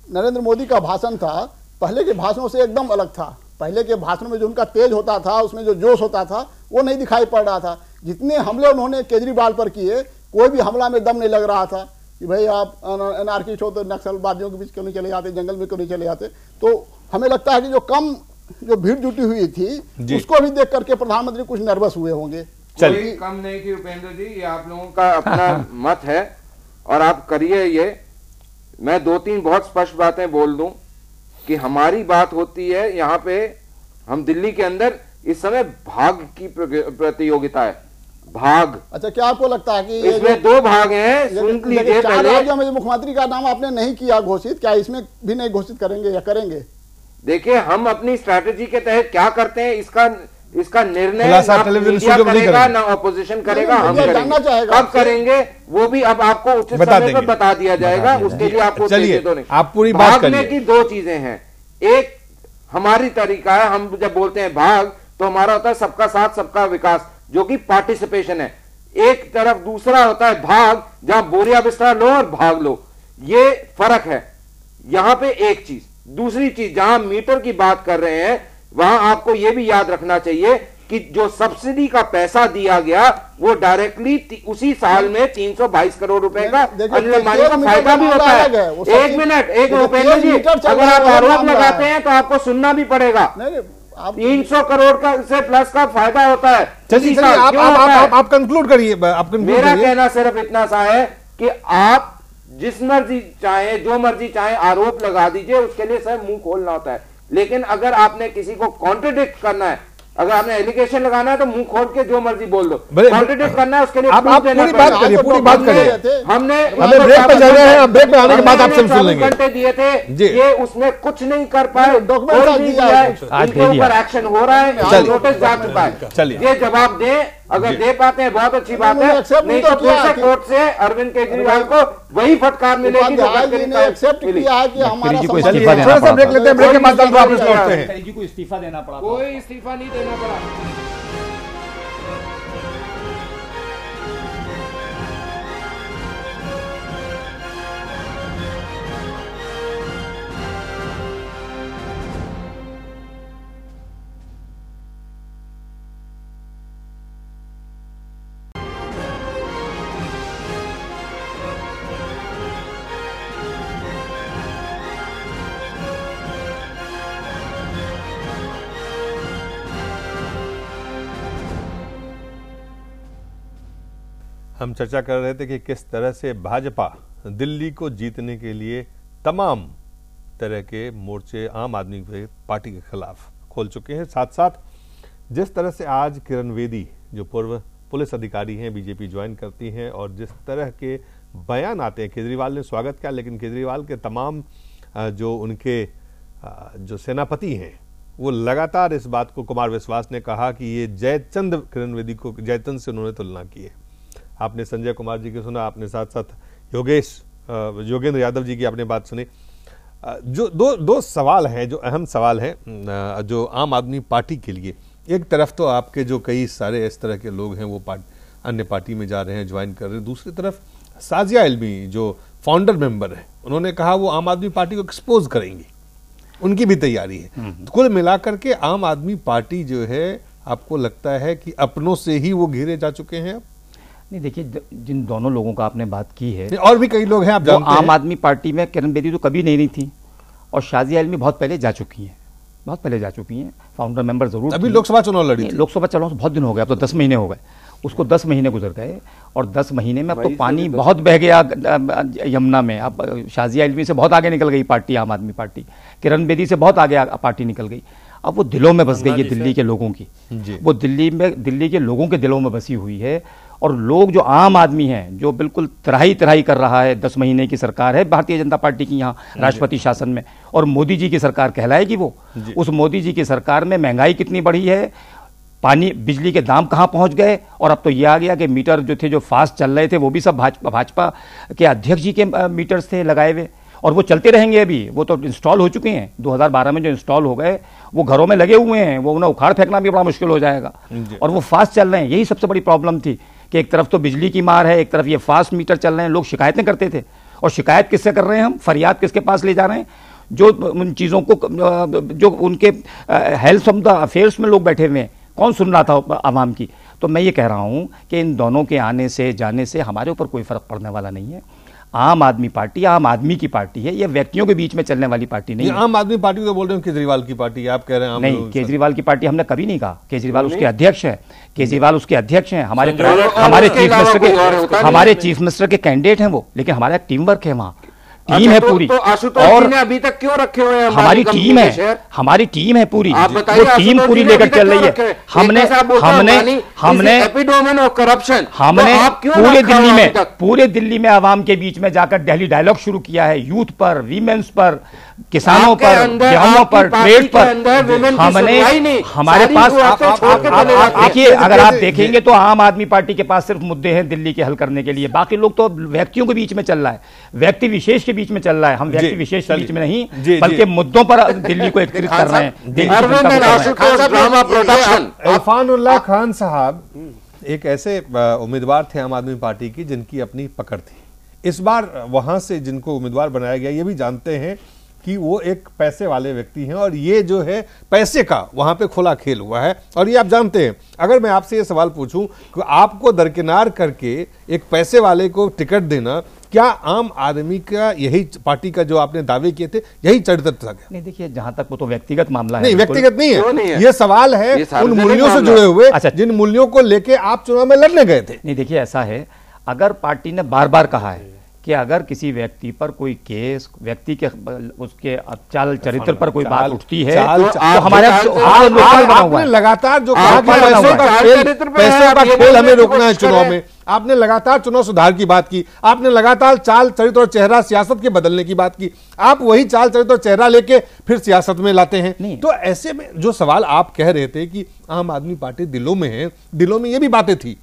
नरेंद्र मोदी का भाषण था पहले के भाषणों से एकदम अलग था। पहले के भाषण में जो उनका तेज होता था, उसमें जो जोश होता था, वो नहीं दिखाई पड़ रहा था। जितने हमले उन्होंने केजरीवाल पर किए, कोई भी हमला में दम नहीं लग रहा था कि भाई आप एनआरकी हो तो नक्सलवादियों के बीच क्यों नहीं चले जाते, जंगल में क्यों नहीं चले जाते। तो हमें लगता है कि जो भीड़ जुटी हुई थी उसको भी देख करके प्रधानमंत्री कुछ नर्वस हुए होंगे। कोई कम नहीं कि उपेंद्र जी, ये आप लोगों का अपना मत है और आप करिए ये। मैं 2-3 बहुत स्पष्ट बातें बोल दूं कि हमारी बात होती है यहाँ पे, हम दिल्ली के अंदर इस समय भाग की प्रतियोगिता है। भाग। अच्छा, क्या आपको लगता है कि इसमें 2 भाग हैं? सुन लीजिए पहले। मुख्यमंत्री का नाम आपने नहीं किया घोषित, क्या इसमें भी नहीं घोषित करेंगे या करेंगे? देखिए, हम अपनी स्ट्रैटेजी के तहत क्या करते हैं इसका निर्णय ना मीडिया करेगा ना ऑपोजिशन करेगा, हम करेंगे। कब करेंगे वो भी अब आपको उचित समय पर बता दिया जाएगा। उसके लिए आपको आप पूरी बात भागने की 2 चीजें हैं। एक हमारी तरीका है, हम जब बोलते हैं भाग तो हमारा होता है सबका साथ सबका विकास, जो कि पार्टिसिपेशन है एक तरफ। दूसरा होता है भाग, जहां बोरिया बिस्तरा लो और भाग लो। ये फर्क है यहां पे एक चीज। दूसरी चीज, जहां मीटर की बात कर रहे हैं वहां आपको यह भी याद रखना चाहिए कि जो सब्सिडी का पैसा दिया गया वो डायरेक्टली उसी साल में 322 करोड़ रुपए का अनिल अंबानी को फायदा भी होता है। एक मिनट, एक उपेंद्र जी, अगर आप आरोप लगाते हैं तो आपको सुनना भी पड़ेगा। 300 करोड़ का से प्लस का फायदा होता है। चलिए आप कंक्लूड करिए। मेरा कहना सिर्फ इतना सा है कि आप जिस मर्जी चाहे, जो मर्जी चाहे आरोप लगा दीजिए, उसके लिए सर मुंह खोलना होता है। लेकिन अगर आपने किसी को कॉन्ट्रडिक्ट करना है अगर आपने एलिगेशन लगाना है तो मुंह खोल के जो मर्जी बोल दो, कॉन्ट्रडिक्ट करना है उसके लिए आप पूरी बात करिए, पूरी बात करिए। हमने ब्रेक पे जा रहे हैं, ब्रेक पे आने के बाद आपसे सुन लेंगे। घंटे दिए थे, ये उसमें कुछ नहीं कर पाए, डॉक्यूमेंट दिया है, इनके ऊपर एक्शन हो रहा है, नोटिस जा चुका है। चलिए ये जवाब दें, अगर दे पाते हैं बहुत अच्छी बात है, नहीं तो फिर से कोर्ट से अरविंद केजरीवाल को वही फटकार मिलेगी जो एक्सेप्ट किया है कि हमारा थोड़ा सा ब्रेक लेते हैं, ब्रेक के बाद वापस लौटते हैं। जी को इस्तीफा देना पड़ा, कोई इस्तीफा नहीं देना पड़ा। हम चर्चा कर रहे थे कि किस तरह से भाजपा दिल्ली को जीतने के लिए तमाम तरह के मोर्चे आम आदमी पार्टी के खिलाफ खोल चुके हैं। साथ साथ जिस तरह से आज किरण बेदी जो पूर्व पुलिस अधिकारी हैं बीजेपी ज्वाइन करती हैं और जिस तरह के बयान आते हैं, केजरीवाल ने स्वागत किया, लेकिन केजरीवाल के तमाम जो उनके जो सेनापति हैं वो लगातार इस बात को, कुमार विश्वास ने कहा कि ये जयचंद किरण बेदी को जयचंद से उन्होंने तुलना की है। आपने संजय कुमार जी की सुना, आपने साथ साथ योगेंद्र यादव जी की आपने बात सुनी। जो दो सवाल हैं, जो अहम सवाल हैं जो आम आदमी पार्टी के लिए, एक तरफ तो आपके जो कई सारे इस तरह के लोग हैं वो अन्य पार्टी में जा रहे हैं, ज्वाइन कर रहे हैं, दूसरी तरफ साजिया इल्मी जो फाउंडर मेंबर है उन्होंने कहा वो आम आदमी पार्टी को एक्सपोज करेंगी, उनकी भी तैयारी है। कुल मिलाकर के आम आदमी पार्टी जो है, आपको लगता है कि अपनों से ही वो घिरे जा चुके हैं? नहीं, देखिए जिन दोनों लोगों का आपने बात की है, और भी कई लोग हैं आप जानते हैं। आम आदमी पार्टी में किरण बेदी तो कभी नहीं थी और शाजिया इल्मी बहुत पहले जा चुकी हैं, बहुत पहले जा चुकी हैं, फाउंडर मेंबर जरूर। अभी लोकसभा चुनाव लड़ी, लोकसभा चुनाव बहुत दिन हो गए, अब तो 10 महीने हो गए, उसको 10 महीने गुजर गए और 10 महीने में अब तो पानी बहुत बह गया यमुना में। अब शाजिया इल्मी से बहुत आगे निकल गई पार्टी, आम आदमी पार्टी किरण बेदी से बहुत आगे पार्टी निकल गई। अब वो दिलों में बस गई है दिल्ली के लोगों की, वो दिल्ली के लोगों के दिलों में बसी हुई है। और लोग जो आम आदमी हैं, जो बिल्कुल तराही कर रहा है, 10 महीने की सरकार है भारतीय जनता पार्टी की यहाँ राष्ट्रपति शासन में, और मोदी जी की सरकार कहलाएगी वो। उस मोदी जी की सरकार में महंगाई कितनी बढ़ी है, पानी बिजली के दाम कहाँ पहुँच गए, और अब तो ये आ गया कि मीटर जो थे, जो फास्ट चल रहे थे, वो भी सब भाजपा के अध्यक्ष जी के मीटर्स थे लगाए हुए, और वो चलते रहेंगे। अभी वो तो इंस्टॉल हो चुके हैं, 2012 में जो इंस्टॉल हो गए वो घरों में लगे हुए हैं, वो उन्हें उखाड़ फेंकना भी बड़ा मुश्किल हो जाएगा, और वो फास्ट चल रहे हैं। यही सबसे बड़ी प्रॉब्लम थी कि एक तरफ तो बिजली की मार है, एक तरफ ये फास्ट मीटर चल रहे हैं। लोग शिकायतें करते थे, और शिकायत किससे कर रहे हैं हम, फरियाद किसके पास ले जा रहे हैं, जो उन चीज़ों को, जो उनके हेल्थ ऑफ द अफेयर्स में लोग बैठे हुए हैं, कौन सुन रहा था आवाम की। तो मैं ये कह रहा हूँ कि इन दोनों के आने से जाने से हमारे ऊपर कोई फर्क पड़ने वाला नहीं है। आम आदमी पार्टी आम आदमी की पार्टी है, ये व्यक्तियों के बीच में चलने वाली पार्टी नहीं है। आम आदमी पार्टी तो बोल रहे हैं केजरीवाल की पार्टी, आप कह रहे हैं नहीं, केजरीवाल की पार्टी हमने कभी नहीं कहा। केजरीवाल उसके अध्यक्ष हैं, केजरीवाल उसके अध्यक्ष हैं, हमारे चीफ मिनिस्टर के कैंडिडेट हैं वो, लेकिन हमारा टीम वर्क है, वहाँ टीम है पूरी। और अभी तक क्यों रखे हुए हैं? हमारी टीम है, हमारी टीम है पूरी, वो टीम पूरी लेकर चल रही है। हमने पूरे दिल्ली में आवाम के बीच में जाकर दिल्ली डायलॉग शुरू किया है, यूथ पर, वीमेंस पर, किसानों पर, गेहूं पर, ट्रेड पर। हमने हमारे पास, देखिए अगर आप देखेंगे तो आम आदमी पार्टी के पास सिर्फ मुद्दे हैं दिल्ली के हल करने के लिए, बाकी लोग तो व्यक्तियों के बीच में चल रहा है, व्यक्ति विशेष के बीच में चल रहा है। हम व्यक्ति विशेष के बीच में नहीं, बल्कि मुद्दों पर दिल्ली को एकत्रित कर रहे हैं। इरफानुल्लाह खान साहब एक ऐसे उम्मीदवार थे आम आदमी पार्टी की जिनकी अपनी पकड़ थी। इस बार वहां से जिनको उम्मीदवार बनाया गया, ये भी जानते हैं कि वो एक पैसे वाले व्यक्ति हैं, और ये जो है पैसे का वहां पे खुला खेल हुआ है। और ये आप जानते हैं, अगर मैं आपसे ये सवाल पूछूं कि आपको दरकिनार करके एक पैसे वाले को टिकट देना, क्या आम आदमी का यही पार्टी का जो आपने दावे किए थे यही चरित्र था? नहीं, देखिए जहां तक वो तो व्यक्तिगत मामला है। नहीं, व्यक्तिगत नहीं है, ये सवाल है उन मूल्यों से जुड़े हुए, जिन मूल्यों को लेके आप चुनाव में लड़ने गए थे। नहीं, देखिए ऐसा है, अगर पार्टी ने बार बार कहा है कि अगर किसी व्यक्ति पर कोई केस, व्यक्ति के उसके चाल चरित्र पर कोई बात उठती है तो हमारे आपने लगातार जो कहा कि पैसों का खेल हमें रोकना है चुनाव में, आपने लगातार चुनाव सुधार की बात की, आपने लगातार चाल चरित्र और चेहरा सियासत के बदलने की बात की, आप वही चाल चरित्र और चेहरा लेके फिर सियासत में लाते हैं। तो ऐसे में जो सवाल आप कह रहे थे कि आम आदमी पार्टी दिलों में है, दिलों में ये भी बातें थी,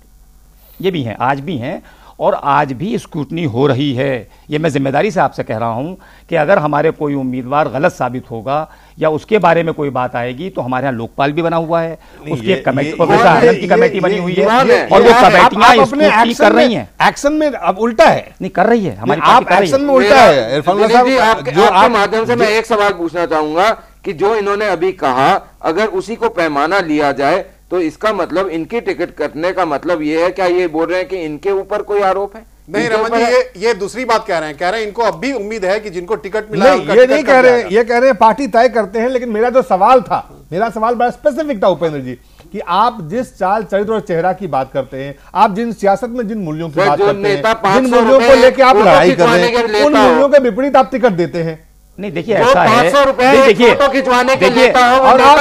ये भी हैं, आज भी हैं और आज भी स्क्रूटनी हो रही है। ये मैं जिम्मेदारी से आपसे कह रहा हूं कि अगर हमारे कोई उम्मीदवार गलत साबित होगा या उसके बारे में कोई बात आएगी तो हमारे यहाँ लोकपाल भी बना हुआ है, उसकी एक कमेटी, प्रोफेसर आनंद की कमेटी बनी हुई है और वो कमेटियां स्क्रूटनी कर रही हैं। एक्शन में अब उल्टा है, नहीं कर रही है हमारी आप एक्शन में उल्टा है। इरफान साहब, जो आपके माध्यम से मैं एक सवाल पूछना चाहूंगा कि जो इन्होंने अभी कहा, अगर उसी को पैमाना लिया जाए तो इसका मतलब इनकी टिकट कटने का मतलब ये है, क्या ये बोल रहे हैं कि इनके ऊपर कोई आरोप है? नहीं रमन जी, ये दूसरी बात कह रहे हैं, कह रहे हैं इनको अब भी उम्मीद है कि जिनको टिकट मिला नहीं, ये नहीं कह रहे हैं, ये कह रहे हैं पार्टी तय करते हैं। लेकिन मेरा जो सवाल था, मेरा सवाल बड़ा स्पेसिफिक था उपेंद्र जी, कि आप जिस चाल चरित्र और चेहरा की बात करते हैं, आप जिन सियासत में जिन मूल्यों की बात करते हैं, जिन मूल्यों को लेकर आप लड़ाई कर रहे हैं, उन मूल्यों के विपरीत आप टिकट देते हैं। नहीं देखिए ऐसा है, देखिए और आप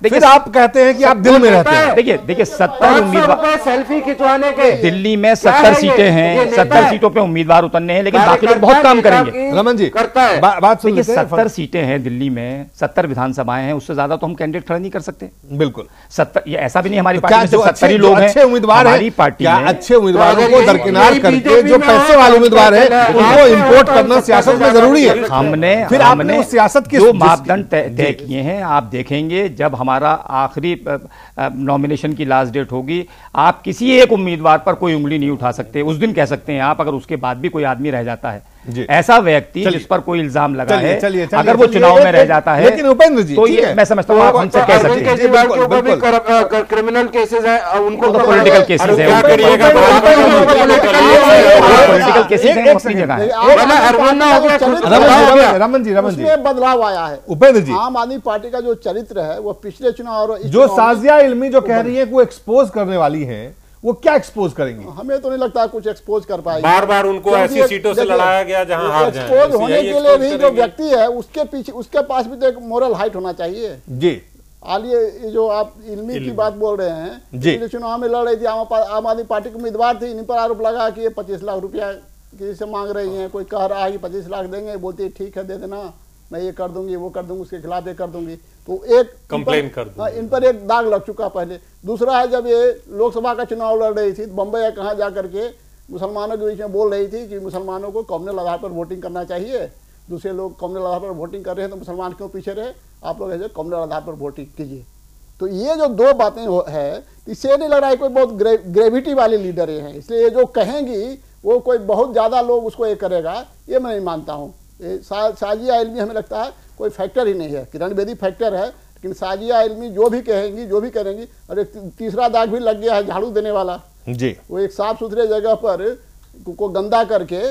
फिर आप कहते हैं कि आप दिल में रहते हैं। देखिए 70 उम्मीदवार सेल्फी खिंचवाने के दिल्ली में 70 सीटें हैं, 70 सीटों पे उम्मीदवार उतरने हैं, लेकिन बाकी लोग बहुत काम करेंगे। रमन जी करता है बात सुनिए, 70 सीटें हैं दिल्ली में, 70 विधानसभाएं हैं, उससे ज्यादा तो हम कैंडिडेट खड़ा नहीं कर सकते। बिल्कुल 70, ये ऐसा भी नहीं हमारी पार्टी में 70 ही लोग हैं, अच्छे उम्मीदवार हमारी पार्टी में अच्छे उम्मीदवारों को दरकिनार करके जो पैसे वाले उम्मीदवार हैं उनको इंपोर्ट करना सियासत में जरूरी है। हमने सियासत जो मापदंड तय किए हैं, आप देखेंगे जब हमारा आखिरी नॉमिनेशन की लास्ट डेट होगी, आप किसी एक उम्मीदवार पर कोई उंगली नहीं उठा सकते। उस दिन कह सकते हैं आप, अगर उसके बाद भी कोई आदमी रह जाता है, ऐसा व्यक्ति जिस पर कोई इल्जाम लगा है, अगर वो चुनाव में रह जाता है, लेकिन उपेंद्र जी तो ये मैं समझता हूँ आप हमसे कह सकते हैं क्रिमिनल केसेस हैं, उनको पॉलिटिकल केसेस है, पॉलिटिकल केसेस है, अपनी जगह है। रमन जी बदलाव आया है उपेंद्र जी, आम आदमी पार्टी का जो चरित्र है वो पिछले चुनाव और जो साजिया इल्मी जो कह रही है वो एक्सपोज करने वाली है, वो क्या एक्सपोज करेंगे? हमें तो नहीं लगता कुछ एक्सपोज कर पाएगी। बार बार उनको ऐसी सीटों से लड़ाया गया जहां हार जाए। एक्सपोज होने के लिए भी जो व्यक्ति है उसके पीछे, उसके पास भी तो एक मोरल हाइट होना चाहिए जी। आलिए जो आप इल्मी की बात बोल रहे हैं, पिछले चुनाव में लड़ रही थी आम आदमी पार्टी के उम्मीदवार थी, इन पर आरोप लगा कि ये 25 लाख रुपया किसी से मांग रही हैं, कोई कह रहा है कि 25 लाख देंगे, बोलती है ठीक है दे देना, मैं ये कर दूंगी वो कर दूंगी, उसके खिलाफ ये कर दूंगी, तो एक कंप्लेन कर दूंगी। इन पर एक दाग लग चुका पहले। दूसरा है, जब ये लोकसभा का चुनाव लड़ रही थी बम्बई या कहाँ जा करके मुसलमानों के बीच में बोल रही थी कि मुसलमानों को कम्युनल आधार पर वोटिंग करना चाहिए, दूसरे लोग कम्युनल आधार पर वोटिंग कर रहे हैं तो मुसलमान क्यों पीछे रहे, आप लोग ऐसे कम्युनल आधार पर वोटिंग कीजिए। तो ये जो दो बातें है, इससे नहीं लग रहा है कोई बहुत ग्रेविटी वाली लीडर हैं, इसलिए ये जो कहेंगी वो कोई बहुत ज्यादा लोग उसको ये करेगा, ये मैं नहीं मानता हूँ। साजिया इल्मी हमें लगता है कोई फैक्टर ही नहीं है, किरण बेदी फैक्टर है, लेकिन साजिया इल्मी जो भी कहेंगी जो भी करेंगी। और एक तीसरा दाग भी लग गया है झाड़ू देने वाला जी, वो एक साफ सुथरे जगह पर को गंदा करके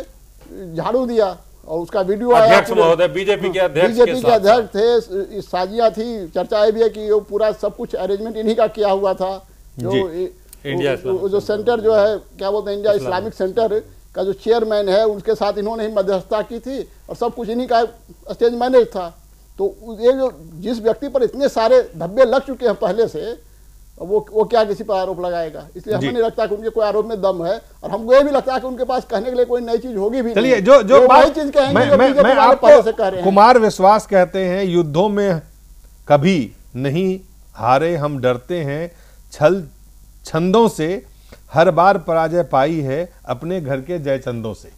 झाड़ू दिया और उसका वीडियो आया। बीजेपी के अध्यक्ष थे, साजिया थी, चर्चा भी है कि वो पूरा सब कुछ अरेंजमेंट इन्हीं का किया हुआ था। जो सेंटर जो है क्या बोलते हैं इंडिया इस्लामिक सेंटर का जो चेयरमैन है उसके साथ इन्होंने ही मध्यस्थता की थी और सब कुछ इन्हीं का स्टेज मैनेज था। तो ये जो जिस व्यक्ति पर इतने सारे धब्बे लग चुके हैं पहले से, वो क्या किसी पर आरोप लगाएगा? इसलिए हमें नहीं लगता कि उनके कोई आरोप में दम है, और हमको ये भी लगता है कि उनके पास कहने के लिए कोई नई चीज होगी भी। चलिए जो चीज कहेंगे मैं आपको कुमार विश्वास कहते हैं, युद्धों में कभी नहीं हारे हम डरते हैं, छल छंदों से हर बार पराजय पाई है अपने घर के जयचंदों से।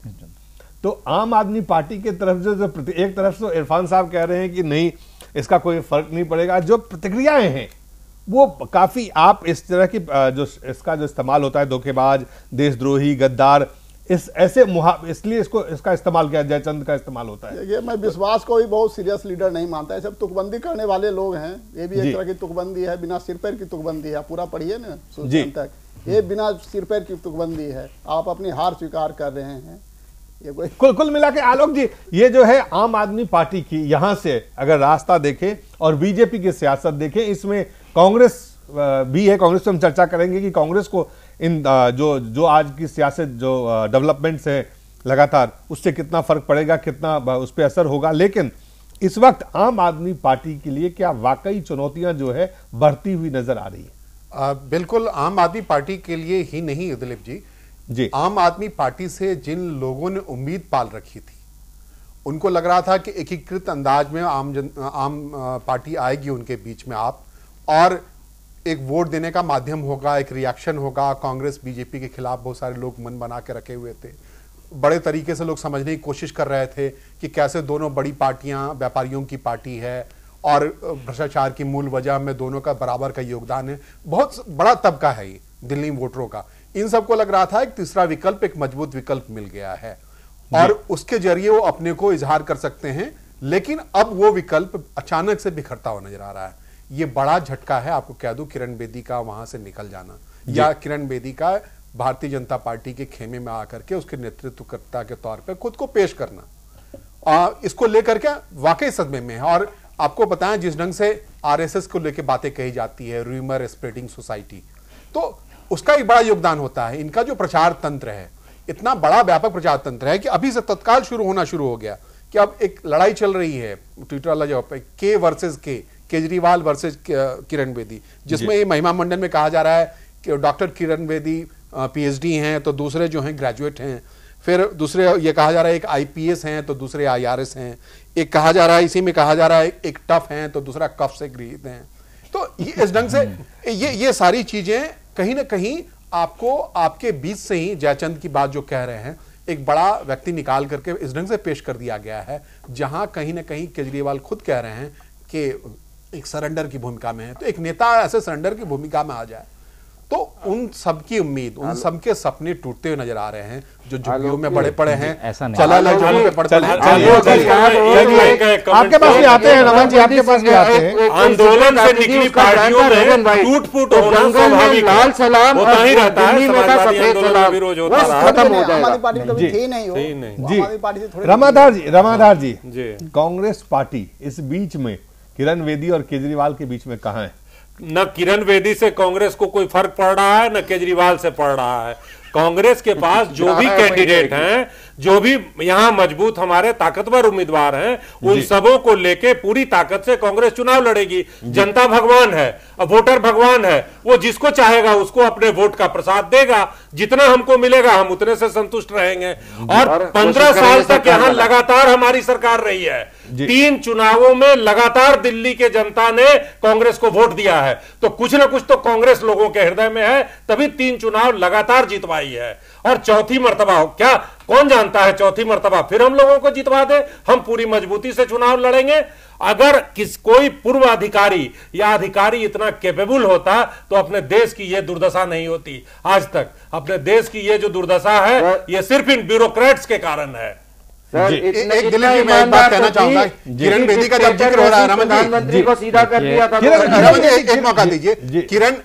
तो आम आदमी पार्टी के तरफ से एक तरफ से इरफान साहब कह रहे हैं कि नहीं इसका कोई फर्क नहीं पड़ेगा, जो प्रतिक्रियाएं हैं वो काफी, आप इस तरह की जो इसका जो इस्तेमाल होता है धोखेबाज, देशद्रोही, गद्दार, इस ऐसे इसलिए इसका इस्तेमाल किया, जयचंद का इस्तेमाल होता है। ये मैं विश्वास को भी बहुत सीरियस लीडर नहीं मानता है, सब तुकबंदी करने वाले लोग हैं। ये भी एक तरह की तुकबंदी है, बिना सिर पैर की तुकबंदी है। पूरा पढ़िए ना तक, ये बिना सिर पैर की तुकबंदी है। आप अपनी हार स्वीकार कर रहे हैं। ये कुल मिला के आलोक जी, ये जो है आम आदमी पार्टी की यहां से अगर रास्ता देखें और बीजेपी की सियासत देखें, इसमें कांग्रेस भी है। कांग्रेस से हम चर्चा करेंगे कि कांग्रेस को इन जो आज की सियासत जो डेवलपमेंट्स है लगातार, उससे कितना फर्क पड़ेगा, कितना उस पर असर होगा। लेकिन इस वक्त आम आदमी पार्टी के लिए क्या वाकई चुनौतियां जो है बढ़ती हुई नजर आ रही है? बिल्कुल, आम आदमी पार्टी के लिए ही नहीं दिलीप जी, आम आदमी पार्टी से जिन लोगों ने उम्मीद पाल रखी थी, उनको लग रहा था कि एकीकृत अंदाज में आम पार्टी आएगी उनके बीच में आप, और एक वोट देने का माध्यम होगा, एक रिएक्शन होगा। कांग्रेस बीजेपी के खिलाफ बहुत सारे लोग मन बना के रखे हुए थे, बड़े तरीके से लोग समझने की कोशिश कर रहे थे कि कैसे दोनों बड़ी पार्टियां व्यापारियों की पार्टी है और भ्रष्टाचार की मूल वजह में दोनों का बराबर का योगदान है। बहुत बड़ा तबका है ये दिल्ली वोटरों का। इन सबको लग रहा था एक तीसरा विकल्प, एक मजबूत विकल्प मिल गया है और उसके जरिए वो अपने को इजहार कर सकते हैं। लेकिन अब वो विकल्प अचानक से बिखरता हुआ नजर आ रहा है। ये बड़ा झटका है, आपको कह दूं, किरण बेदी का वहां से निकल जाना, या किरण बेदी का भारतीय जनता पार्टी के खेमे में आकर के उसके नेतृत्वकर्ता के तौर पे खुद को पेश करना, इसको लेकर के वाकई सदमे में है। और आपको बताएं, जिस ढंग से आरएसएस को लेकर बातें कही जाती है, रूमर स्प्रेडिंग सोसाइटी, तो उसका एक बड़ा योगदान होता है। इनका जो प्रचार तंत्र है, इतना बड़ा व्यापक प्रचार तंत्र है कि अभी से तत्काल शुरू होना शुरू हो गया कि अब एक लड़ाई चल रही है ट्विटर वाला जवाब पे, के वर्सेस के, केजरीवाल वर्सेस किरण बेदी, जिसमें ये महिमा मंडल में कहा जा रहा है कि डॉक्टर किरण बेदी पीएचडी हैं तो दूसरे जो हैं ग्रेजुएट हैं, फिर दूसरे ये कहा जा रहा है एक आईपीएस हैं तो दूसरे आईआरएस हैं, एक कहा जा रहा है, इसी में कहा जा रहा है एक टफ हैं तो दूसरा कफ से गृहित हैं। तो ये इस ढंग से ये सारी चीजें कहीं ना कहीं आपको आपके बीच से ही जयचंद की बात जो कह रहे हैं, एक बड़ा व्यक्ति निकाल करके इस ढंग से पेश कर दिया गया है, जहां कहीं ना कहीं केजरीवाल खुद कह रहे हैं कि एक सरेंडर की भूमिका में है। तो एक नेता ऐसे सरेंडर की भूमिका में आ जाए तो उन सबकी उम्मीद, उन सबके सपने टूटते हुए नजर आ रहे हैं जो झुग्गियों में बड़े पड़े हैं। ऐसा नहीं, चला आपके पास भी आते हैं, रमन जी आपके पास भी आते हैं। आंदोलन से निकली पार्टियों में टूट फूट होना स्वाभाविक लाल सलाम होता ही रहता है, सफेद सलाम विरोध होता रहा। खत्म हो जाएगा। हमारी पार्टी कभी थी नहीं हो, जी हमारी पार्टी से थोड़ी रमाधार जी, कांग्रेस पार्टी इस बीच में किरण बेदी और केजरीवाल के बीच में कहां है? न किरण बेदी से कांग्रेस को कोई फर्क पड़ रहा है, न केजरीवाल से पड़ रहा है। कांग्रेस के पास जो भी कैंडिडेट हैं, जो भी यहां मजबूत हमारे ताकतवर उम्मीदवार हैं, उन सबों को लेके पूरी ताकत से कांग्रेस चुनाव लड़ेगी। जनता भगवान है, वोटर भगवान है, वो जिसको चाहेगा उसको अपने वोट का प्रसाद देगा। जितना हमको मिलेगा हम उतने से संतुष्ट रहेंगे। और 15 साल तक यहां लगातार हमारी सरकार रही है। 3 चुनावों में लगातार दिल्ली के जनता ने कांग्रेस को वोट दिया है, तो कुछ ना कुछ तो कांग्रेस लोगों के हृदय में है, तभी 3 चुनाव लगातार जितवाई है। और चौथी मर्तबा हो क्या, कौन जानता है चौथी मर्तबा फिर हम लोगों को जितवा दे। हम पूरी मजबूती से चुनाव लड़ेंगे। अगर कोई पूर्व अधिकारी या अधिकारी इतना कैपेबल होता तो अपने देश की यह दुर्दशा नहीं होती आज तक। अपने देश की यह जो दुर्दशा है, यह सिर्फ इन ब्यूरोक्रेट्स के कारण है। एक दिल्ली में मैं एक बात कहना चाहूंगा, किरण बेदी का जब जिक्र हो रहा है, प्रधानमंत्री को सीधा कर दिया था। एक मौका दीजिए।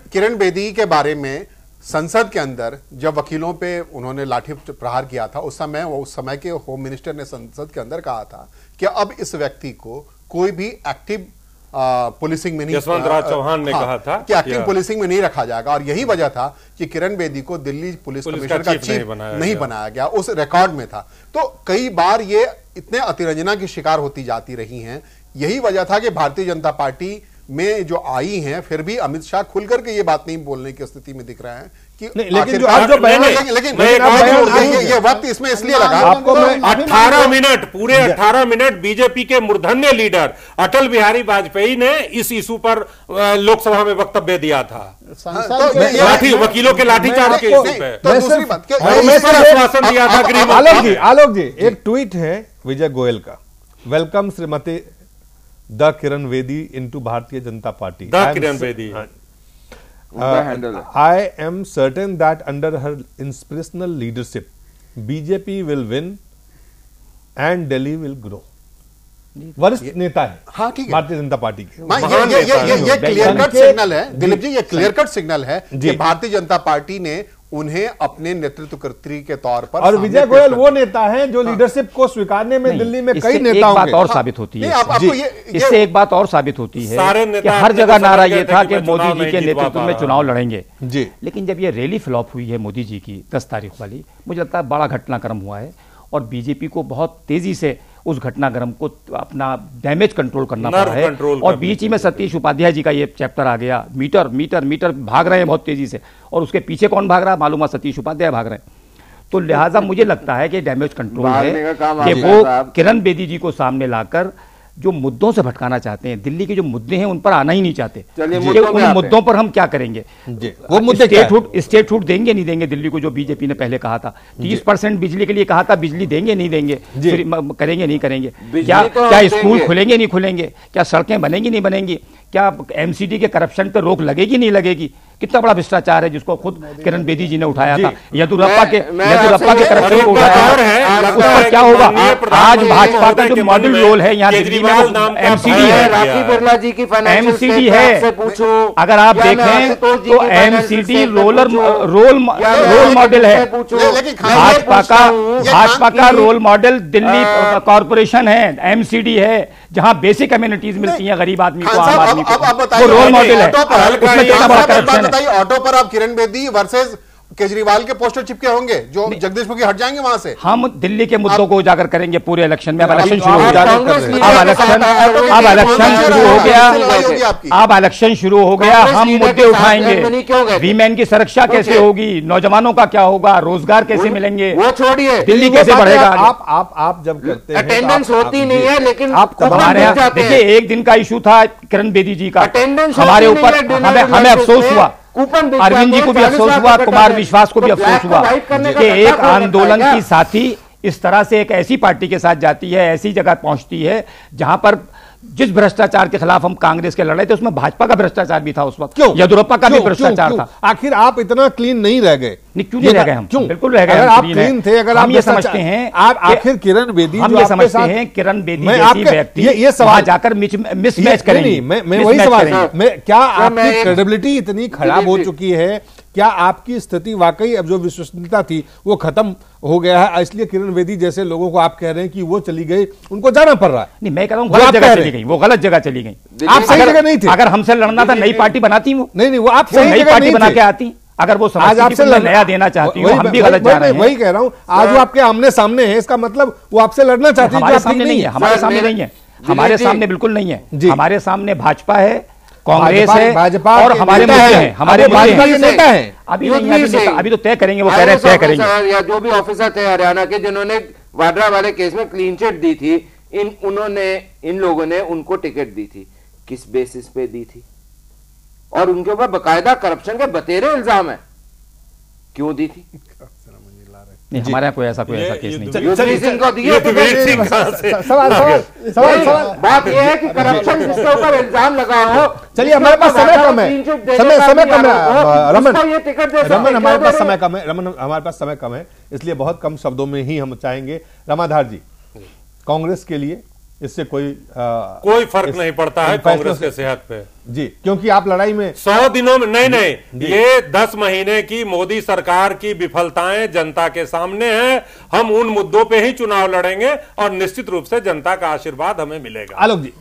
किरण बेदी के बारे में संसद के अंदर जब वकीलों पे उन्होंने लाठी प्रहार किया था, उस समय के होम मिनिस्टर ने संसद के अंदर कहा था कि अब इस व्यक्ति को कोई भी एक्टिव पुलिसिंग में नहीं, यशवंत राज चौहान ने कहा था कि एक्टिव पुलिसिंग में नहीं रखा जाएगा। और यही वजह था कि किरण बेदी को दिल्ली पुलिस कमिश्नर का चीफ नहीं बनाया गया, उस रिकॉर्ड में था। तो कई बार ये इतने अतिरंजना की शिकार होती जाती रही हैं। यही वजह था कि भारतीय जनता पार्टी में जो आई हैं, फिर भी अमित शाह खुल करके ये बात नहीं बोलने की स्थिति में दिख रहे हैं कि लेकिन जो आप जो ये वक्त इसमें इसलिए लगा आपको। 18 मिनट पूरे 18 मिनट बीजेपी के मूर्धन्य लीडर अटल बिहारी वाजपेयी ने इस इशू पर लोकसभा में वक्तव्य दिया था। वकीलों के लाठीचार्ज के इशू पे आश्वासन दिया था। आलोक जी, एक ट्वीट है विजय गोयल का, welcome Shrimati the Kiran Bedi into Bharatiya Janata party. The Kiran Bedi, I am certain that under her inspirational leadership, BJP will win and Delhi will grow. वरिष्ठ नेता है, हाँ ठीक है, भारतीय जनता पार्टी के। ये क्लियर कट सिग्नल है दिलीप जी, ये क्लियर कट सिग्नल है कि भारतीय जनता पार्टी ने उन्हें अपने नेतृत्वकर्त्री के तौर पर, और विजय गोयल वो नेता हैं जो लीडरशिप को स्वीकारने में दिल्ली में कई नेताओं एक बात और साबित होती है, इससे एक बात और साबित होती है कि हर जगह नारा ये था कि मोदी जी के नेतृत्व में चुनाव लड़ेंगे जी। लेकिन जब ये रैली फ्लॉप हुई है मोदी जी की 10 तारीख वाली, मुझे लगता है बड़ा घटनाक्रम हुआ है। और बीजेपी को बहुत तेजी से उस घटनाक्रम को अपना डैमेज कंट्रोल करना पड़ा है। और बीच ही में सतीश उपाध्याय जी का ये चैप्टर आ गया, मीटर मीटर मीटर भाग रहे हैं बहुत तेजी से, और उसके पीछे कौन भाग रहा है मालूम है, सतीश उपाध्याय भाग रहे हैं। तो लिहाजा मुझे लगता है कि डैमेज कंट्रोल है कि वो किरण बेदी जी को सामने लाकर जो मुद्दों से भटकाना चाहते हैं, दिल्ली के जो मुद्दे हैं उन पर आना ही नहीं चाहते। उन मुद्दों पर हम क्या करेंगे? वो मुद्दे स्टेटहुड देंगे नहीं देंगे दिल्ली को, जो बीजेपी ने पहले कहा था 30% बिजली के लिए कहा था, बिजली देंगे नहीं देंगे, करेंगे नहीं करेंगे, क्या स्कूल खुलेंगे नहीं खुलेंगे, क्या सड़कें बनेंगी नहीं बनेंगी, क्या एमसीडी के करप्शन पर रोक लगेगी नहीं लगेगी? कितना बड़ा भ्रष्टाचार है जिसको खुद किरण बेदी जी ने उठाया था, यदुरप्पा के करप्शन को उठाया है, उस पर क्या होगा? आज भाजपा का जो मॉडल रोल है यहाँ दिल्ली में एमसीडी है, एमसीडी है। अगर आप देखें तो एमसीडी रोल मॉडल है। भाजपा का रोल मॉडल दिल्ली कॉर्पोरेशन है, एमसीडी है, जहां बेसिक एमिनिटीज मिलती हैं गरीब आदमी को, आम आदमी को, वो रोल मॉडल है। उसमें कितना बड़ा करप्शन है। ऑटो पर आप किरण बेदी वर्सेस केजरीवाल के पोस्टर चिपके होंगे जो जगदीश मुखी हट जाएंगे वहां से। हम दिल्ली के मुद्दों को उजागर करेंगे पूरे इलेक्शन में। अब इलेक्शन शुरू हो गया, अब इलेक्शन शुरू हो गया, हम मुद्दे उठाएंगे। वीमेन की सुरक्षा कैसे होगी, नौजवानों का क्या होगा, रोजगार कैसे मिलेंगे, वो छोड़िए, दिल्ली कैसे बढ़ेगा? आप जब करते हैं अटेंडेंस होती नहीं है, लेकिन हमारे यहाँ देखिए एक दिन का इशू था किरण बेदी जी का, हमारे ऊपर हमें अफसोस हुआ, अरविंद जी को भी अफसोस हुआ, कुमार विश्वास को भी अफसोस हुआ कि एक आंदोलन की साथी इस तरह से एक ऐसी पार्टी के साथ जाती है, ऐसी जगह पहुंचती है जहां पर जिस भ्रष्टाचार के खिलाफ हम कांग्रेस के लड़े थे उसमें भाजपा का भ्रष्टाचार भी था उस वक्त, क्यों येदियुरप्पा का भी भ्रष्टाचार था। आखिर आप इतना क्लीन नहीं रह गए? क्यों नहीं रह गए हम? क्यों बिल्कुल रह गए। अगर आप क्लीन थे, अगर आप ये समझते हैं आप आखिर किरण बेदी, हम ये समझते हैं किरण बेदी जैसी व्यक्ति ये सवाल जाकर मिसमैच करेंगे। मैं वही सवाल, क्या आपकी क्रेडिबिलिटी इतनी खराब हो चुकी है? क्या आपकी स्थिति वाकई अब जो विश्वसनीयता थी वो खत्म हो गया है, इसलिए किरण बेदी जैसे लोगों को आप कह रहे हैं कि वो चली गई, उनको जाना पड़ रहा है? नहीं, मैं कह रहा हूं गलत जगह चली गई, वो गलत जगह चली गई। आप सही जगह नहीं थे। अगर हमसे लड़ना था नई पार्टी बनाती वो, नहीं, वो आप सही जगह पार्टी बना के आती। अगर वो आज आपसे नया देना चाहती हो, हम भी गलत जा रहे हैं। वही कह रहा हूं, आज वो आपके आमने सामने है, इसका मतलब वो आपसे लड़ना चाहती है। हमारे सामने नहीं है, हमारे सामने नहीं है, हमारे सामने बिल्कुल नहीं है। हमारे सामने भाजपा है, कांग्रेस है, भाजपा और हमारे मुद्दे हैं, हमारे भाजपा के नेता हैं। अभी तो तय करेंगे, वो कह रहे हैं तय करेंगे। या जो भी ऑफिसर थे हरियाणा के जिन्होंने वाड्रा वाले केस में क्लीन चिट दी थी, इन लोगों ने उनको टिकट दी थी, किस बेसिस पे दी थी? और उनके ऊपर बकायदा करप्शन के बतेरे इल्जाम है, क्यों दी थी? नहीं, हमारे यहाँ कोई ऐसा केस नहीं। बात यह है कि करप्शन जिसके ऊपर इल्जाम लगा हो। चलिए, हमारे पास समय कम है, समय कम है रमन, हमारे पास समय कम है, रमन हमारे पास समय कम है, इसलिए बहुत कम शब्दों में ही हम चाहेंगे। रामाधार जी, कांग्रेस के लिए इससे कोई फर्क नहीं पड़ता है कांग्रेस के सेहत पे जी, क्योंकि आप लड़ाई में 100 दिनों में नहीं, ये 10 महीने की मोदी सरकार की विफलताएं जनता के सामने हैं। हम उन मुद्दों पे ही चुनाव लड़ेंगे और निश्चित रूप से जनता का आशीर्वाद हमें मिलेगा। आलोक जी,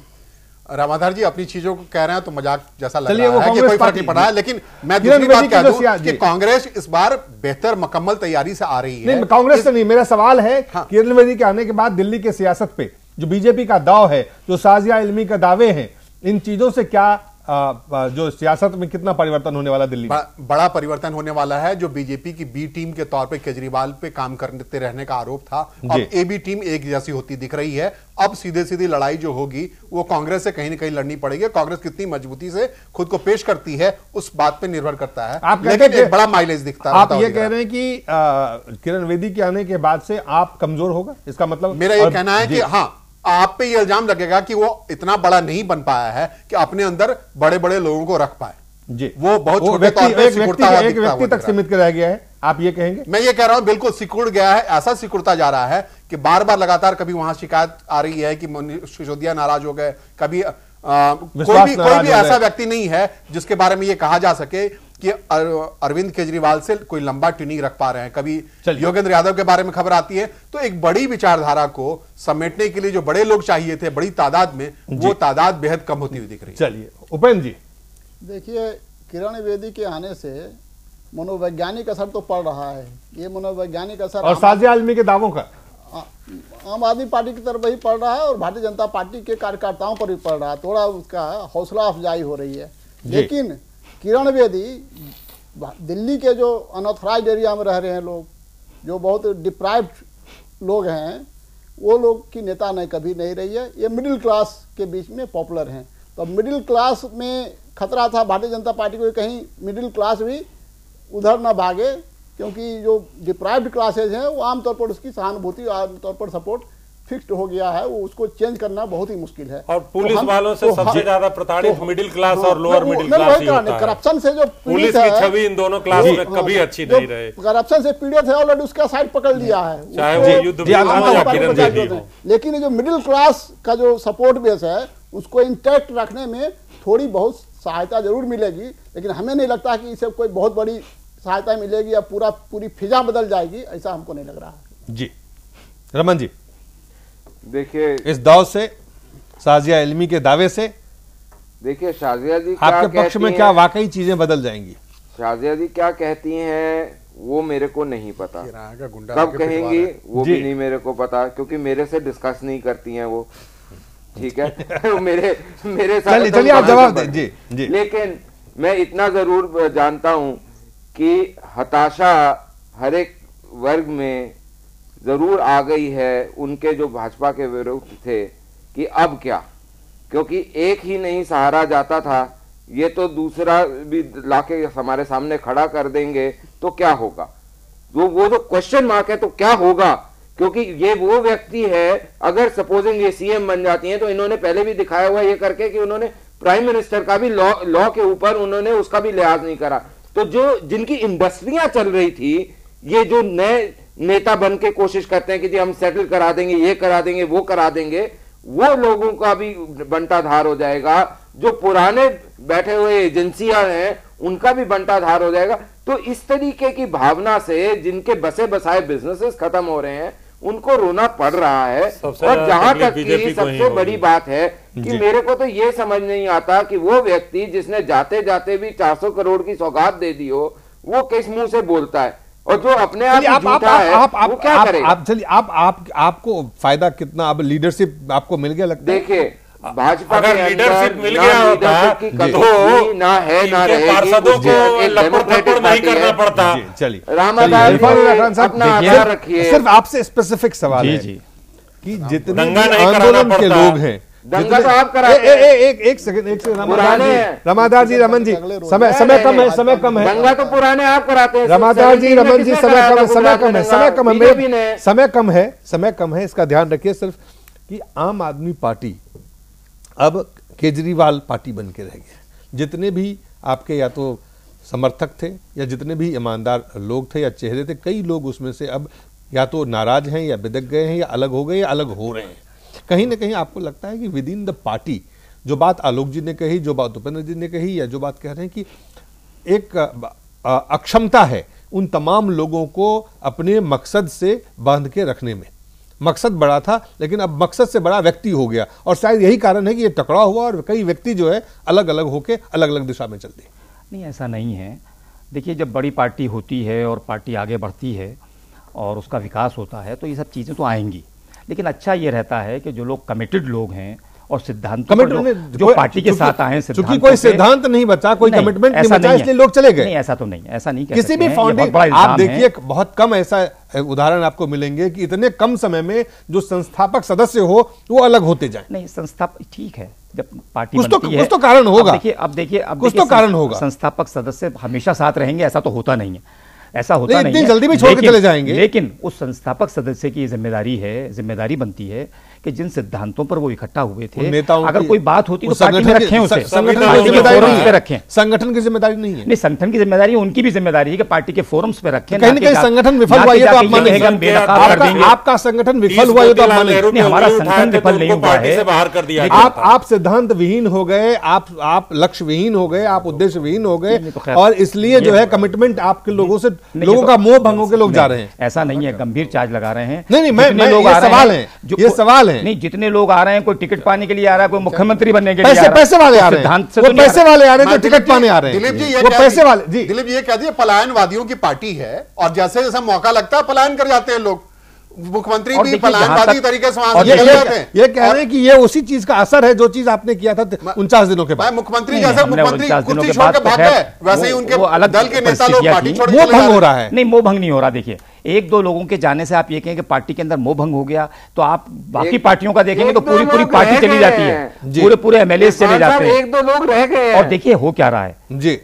रामाधार जी अपनी चीजों को कह रहे हैं तो मजाक जैसा लग रहा है कि कोई फर्क नहीं पड़ा है, लेकिन मैं दूसरी बात कह दूं कि कांग्रेस इस बार बेहतर मुकम्मल तैयारी से आ रही है। नहीं, कांग्रेस से नहीं, मेरा सवाल है किरण बेदी के आने के बाद दिल्ली के सियासत पे जो बीजेपी का दाव है, जो साजिया इल्मी का दावे हैं, इन चीजों से क्या जो सियासत में कितना परिवर्तन होने वाला दिल्ली में? बड़ा परिवर्तन होने वाला है। जो बीजेपी की बी टीम के तौर पे केजरीवाल पे काम करते रहने का आरोप था, अब ए बी टीम एक जैसी होती दिख रही है। अब सीधे सीधी लड़ाई जो होगी वो कांग्रेस से कहीं ना कहीं लड़नी पड़ेगी। कांग्रेस कितनी मजबूती से खुद को पेश करती है उस बात पे निर्भर करता है, लेकिन एक बड़ा माइलेज दिखता है। आप ये कह रहे हैं कि किरण बेदी के आने के बाद से आप कमजोर होगा, इसका मतलब? मेरा ये कहना है कि हाँ, आप पे ये इल्जाम लगेगा कि वो इतना बड़ा नहीं बन पाया है कि अपने अंदर बड़े बड़े लोगों को रख पाए जी। वो बहुत छोटे तौर पे एक व्यक्ति तक सीमित रह गया है, आप ये कहेंगे? मैं ये कह रहा हूं बिल्कुल सिकुड़ गया है, ऐसा सिकुड़ता जा रहा है कि बार बार लगातार कभी वहां शिकायत आ रही है कि सिसोदिया नाराज हो गए, कभी कोई भी ऐसा व्यक्ति नहीं है जिसके बारे में ये कहा जा सके कि अरविंद केजरीवाल से कोई लंबा ट्यूनिंग रख पा रहे हैं। कभी योगेंद्र यादव के बारे में खबर आती है, तो एक बड़ी विचारधारा को समेटने के लिए जो बड़े लोग चाहिए थे बड़ी तादाद में, वो तादाद बेहद कम होती हुई दिख रही है। चलिए उपेंद्र जी, देखिए किरण बेदी के आने से मनोवैज्ञानिक असर तो पड़ रहा है, ये मनोवैज्ञानिक असर और साजिया आलमी के दावों का आम आदमी पार्टी की तरफ भी पड़ रहा है और भारतीय जनता पार्टी के कार्यकर्ताओं पर भी पड़ रहा है, थोड़ा उसका हौसला अफजाई हो रही है। लेकिन किरण बेदी दिल्ली के जो अनऑथराइज्ड एरिया में रह रहे हैं लोग, जो बहुत डिप्राइव्ड लोग हैं, वो लोग की नेता नहीं कभी नहीं रही है। ये मिडिल क्लास के बीच में पॉपुलर हैं। तो मिडिल क्लास में खतरा था भारतीय जनता पार्टी को, कहीं मिडिल क्लास भी उधर ना भागे, क्योंकि जो डिप्राइव्ड क्लासेज हैं वो आमतौर पर उसकी सहानुभूति, आमतौर पर सपोर्ट फिक्स्ड हो गया है, वो उसको चेंज करना बहुत ही मुश्किल है। और पुलिस वालों से सबसे ज्यादा प्रताड़ित मिडिल क्लास और लोअर मिडिल क्लास ही होता है। करप्शन से जो पुलिस की छवि इन दोनों क्लास में कभी अच्छी नहीं रहे। करप्शन से पीड़ित है, ऑलरेडी उसका साइड पकड़ लिया है, चाहे वो युद्ध भी हो या किरण बेदी हो। लेकिन जो मिडिल क्लास का जो सपोर्ट बेस है उसको इंटैक्ट रखने में थोड़ी बहुत सहायता जरूर मिलेगी, लेकिन हमें नहीं लगता कि इसे कोई बहुत बड़ी सहायता मिलेगी या पूरी फिजा बदल जाएगी, ऐसा हमको नहीं लग रहा है। जी रमन जी, देखिए इस दौर से, शाजिया इल्मी के दावे से, देखिए शाजिया जी आपके पक्ष में क्या वाकई चीजें बदल जाएंगी? शाजिया जी क्या कहती हैं वो मेरे को नहीं पता, कब कहेंगी वो भी नहीं मेरे को पता, क्योंकि मेरे से डिस्कस नहीं करती हैं वो, ठीक है। मेरे साथ चलिए आप जवाब दें। जी। लेकिन मैं इतना जरूर जानता हूं कि हताशा हर एक वर्ग में जरूर आ गई है, उनके जो भाजपा के विरुद्ध थे कि अब क्या, क्योंकि एक ही नहीं सहारा जाता था, ये तो दूसरा भी लाके हमारे सामने खड़ा कर देंगे तो क्या होगा, वो जो क्वेश्चन मार्क है तो क्या होगा, क्योंकि ये वो व्यक्ति है, अगर सपोजिंग ये सीएम बन जाती हैं तो इन्होंने पहले भी दिखाया हुआ ये करके कि उन्होंने प्राइम मिनिस्टर का भी लॉ के ऊपर उन्होंने उसका भी लिहाज नहीं करा। तो जो जिनकी इंडस्ट्रियां चल रही थी, ये जो नए नेता बन के कोशिश करते हैं कि जी हम सेटल करा देंगे, ये करा देंगे, वो करा देंगे, वो लोगों का भी बंटाधार हो जाएगा। जो पुराने बैठे हुए एजेंसियां हैं उनका भी बंटाधार हो जाएगा। तो इस तरीके की भावना से जिनके बसे बसाए बिजनेसेस खत्म हो रहे हैं उनको रोना पड़ रहा है। और जहां तक की सबसे बड़ी बात है कि मेरे को तो ये समझ नहीं आता कि वो व्यक्ति जिसने जाते जाते भी 400 करोड़ की सौगात दे दी हो, वो किस मुंह से बोलता है, और जो अपने आप झूठा है वो क्या करेगा? चलिए आपको फायदा कितना, अब लीडरशिप आपको मिल गया लगता है? देखिए भाजपा अगर लीडरशिप मिल गया होता तो ना है ना रहेगी, पार्षदों को लपड़ नहीं करना पड़ता। चलिए रामादास अपना आधार रखिए। सिर्फ आपसे स्पेसिफिक सवाल है कि जितने आंदोलन के लोग हैं, दंगा तो आप कराते हैं। एक सेकंड रमादार जी, रमन जी, समय कम है। दंगा तो पुराने आप कराते हैं। रमादार जी, रमन जी, समय कम है, इसका ध्यान रखिए सिर्फ कि आम आदमी पार्टी अब केजरीवाल पार्टी बन के रह गया। जितने भी आपके या तो समर्थक थे या जितने भी ईमानदार लोग थे या चेहरे थे, कई लोग उसमें से अब या तो नाराज हैं या बिदक गए हैं या अलग हो गए या अलग हो रहे हैं। कहीं ना कहीं आपको लगता है कि विद इन द पार्टी, जो बात आलोक जी ने कही, जो बात उपेंद्र जी ने कही, या जो बात कह रहे हैं कि एक अक्षमता है उन तमाम लोगों को अपने मकसद से बांध के रखने में। मकसद बड़ा था लेकिन अब मकसद से बड़ा व्यक्ति हो गया, और शायद यही कारण है कि ये टकराव हुआ और कई व्यक्ति जो है अलग अलग होके अलग अलग दिशा में चलते। नहीं, ऐसा नहीं है। देखिए, जब बड़ी पार्टी होती है और पार्टी आगे बढ़ती है और उसका विकास होता है तो ये सब चीज़ें तो आएंगी, लेकिन अच्छा ये रहता है कि जो लोग कमिटेड लोग हैं और सिद्धांत जो पार्टी के साथ आए, क्योंकि कोई सिद्धांत नहीं बचा, कोई कमिटमेंट नहीं बचा, इसलिए लोग चले गए। नहीं, ऐसा तो नहीं, ऐसा नहीं किसी भी फाउंडिंग, आप देखिए बहुत कम ऐसा उदाहरण आपको मिलेंगे कि इतने कम समय में जो संस्थापक सदस्य हो वो अलग होते जाए। नहीं, संस्थापक ठीक है, जब पार्टी बनती है कुछ तो कारण होगा। अब देखिए कुछ तो कारण होगा। संस्थापक सदस्य हमेशा साथ रहेंगे ऐसा तो होता नहीं है, ऐसा होता नहीं है। जल्दी भी छोड़ के चले जाएंगे। लेकिन उस संस्थापक सदस्य की जिम्मेदारी बनती है कि जिन सिद्धांतों पर वो इकट्ठा हुए थे, अगर कोई बात होती तो पार्टी में रखें उसे, संगठन की जिम्मेदारी नहीं है। नहीं, संगठन की जिम्मेदारी, उनकी भी जिम्मेदारी है कि पार्टी के फोरम्स पे रखें। कहीं ना कहीं संगठन विफल हुआ ये तो आप मानेंगे, आपका संगठन विफल हुआ ये तो आप मानेंगे। हमारा संगठन विफल नहीं हुआ है, बाहर कर दिया। आप सिद्धांत विहीन हो गए, आप लक्ष्य विहीन हो गए, आप उद्देश्य विहीन हो गए, और इसलिए जो है कमिटमेंट आपके लोगों से, लोगों का मोह भंग होकर लोग जा रहे हैं। ऐसा नहीं है, गंभीर चार्ज लगा रहे हैं। नहीं, ये सवाल है। नहीं, जितने लोग आ रहे हैं, कोई टिकट पाने के लिए आ रहा है, कोई मुख्यमंत्री बनने के लिए पैसे वाले आ रहे हैं, पैसे वाले आ रहे हैं जो टिकट पाने आ रहे हैं। दिलीप जी, वो पैसे वाले। दिलीप जी ये कह दिए पलायनवादियों की पार्टी है, और जैसे जैसा मौका लगता है पलायन कर जाते हैं लोग। मुख्यमंत्री और भी देखिए, पलायनवादी जहाँ तरीके से और वहां से निकल गए थे। ये कह रहे हैं कि ये उसी चीज का असर है जो चीज आपने किया था 49 दिनों के बाद। मुख्यमंत्री नहीं, जैसे हमने मुख्यमंत्री 49 दिनों कुर्सी के छोड़ बाद के तो भाग खैर गए, वैसे ही उनके वो अलग दल के नेता लोग परिस्थितियां पार्टी थी। छोड़ मोह भंग हो रहा है। नहीं, मोह भंग नहीं हो रहा। देखिए, एक दो लोगों के जाने से आप ये कहें कि पार्टी के अंदर मोह भंग हो गया, तो आप बाकी पार्टियों का देखेंगे तो पूरी पूरी पार्टी चली जाती है, पूरे एमएलए चले जाते हैं। एक दो लोग रह गए। और देखिए हो क्या रहा है जी,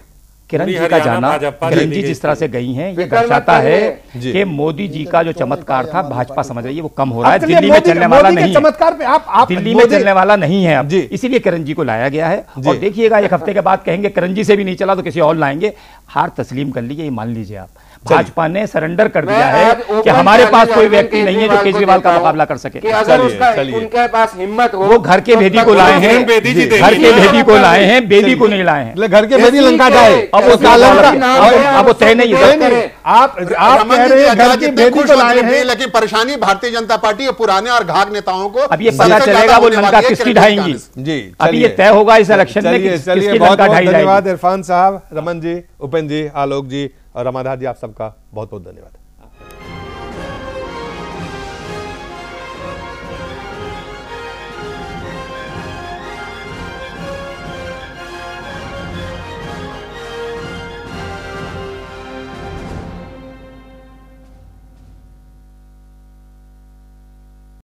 किरण जी का जाना, किरण जी जिस तरह से गई हैं, ये दर्शाता है कि मोदी जी का जो चमत्कार था भाजपा समझ रही है वो कम हो रहा है। दिल्ली में चलने वाला नहीं है, चमत्कार पे आप दिल्ली में चलने वाला नहीं है अब, इसीलिए किरण जी को लाया गया है। और देखिएगा एक हफ्ते के बाद कहेंगे किरण जी से भी नहीं चला तो किसी और लाएंगे। हार तस्लीम कर लीजिए, ये मान लीजिए आप, भाजपा ने सरेंडर कर दिया है कि हमारे पास कोई व्यक्ति नहीं है जो केजरीवाल का मुकाबला कर सके। अगर उनके पास हिम्मत हो, वो घर के भेदी को लाए हैं, घर के भेदी को लाए हैं, बेदी को नहीं लाए हैं। घर के भेदी लंका ढाए, अब वो तय नहीं है। आप कह रहे हैं घर के भेदी को लाए हैं, लेकिन परेशानी भारतीय जनता पार्टी के पुराने और घाघ नेताओं को अब ये पता चलेगा वो लंका किसकी ढाएंगी। जी, अभी ये तय होगा इस इलेक्शन में किसकी लंका ढाई जाएगी। धन्यवाद इरफान साहब, रमन जी, उपेंद्र जी, आलोक जी और रमाधार जी, आप सबका बहुत बहुत धन्यवाद।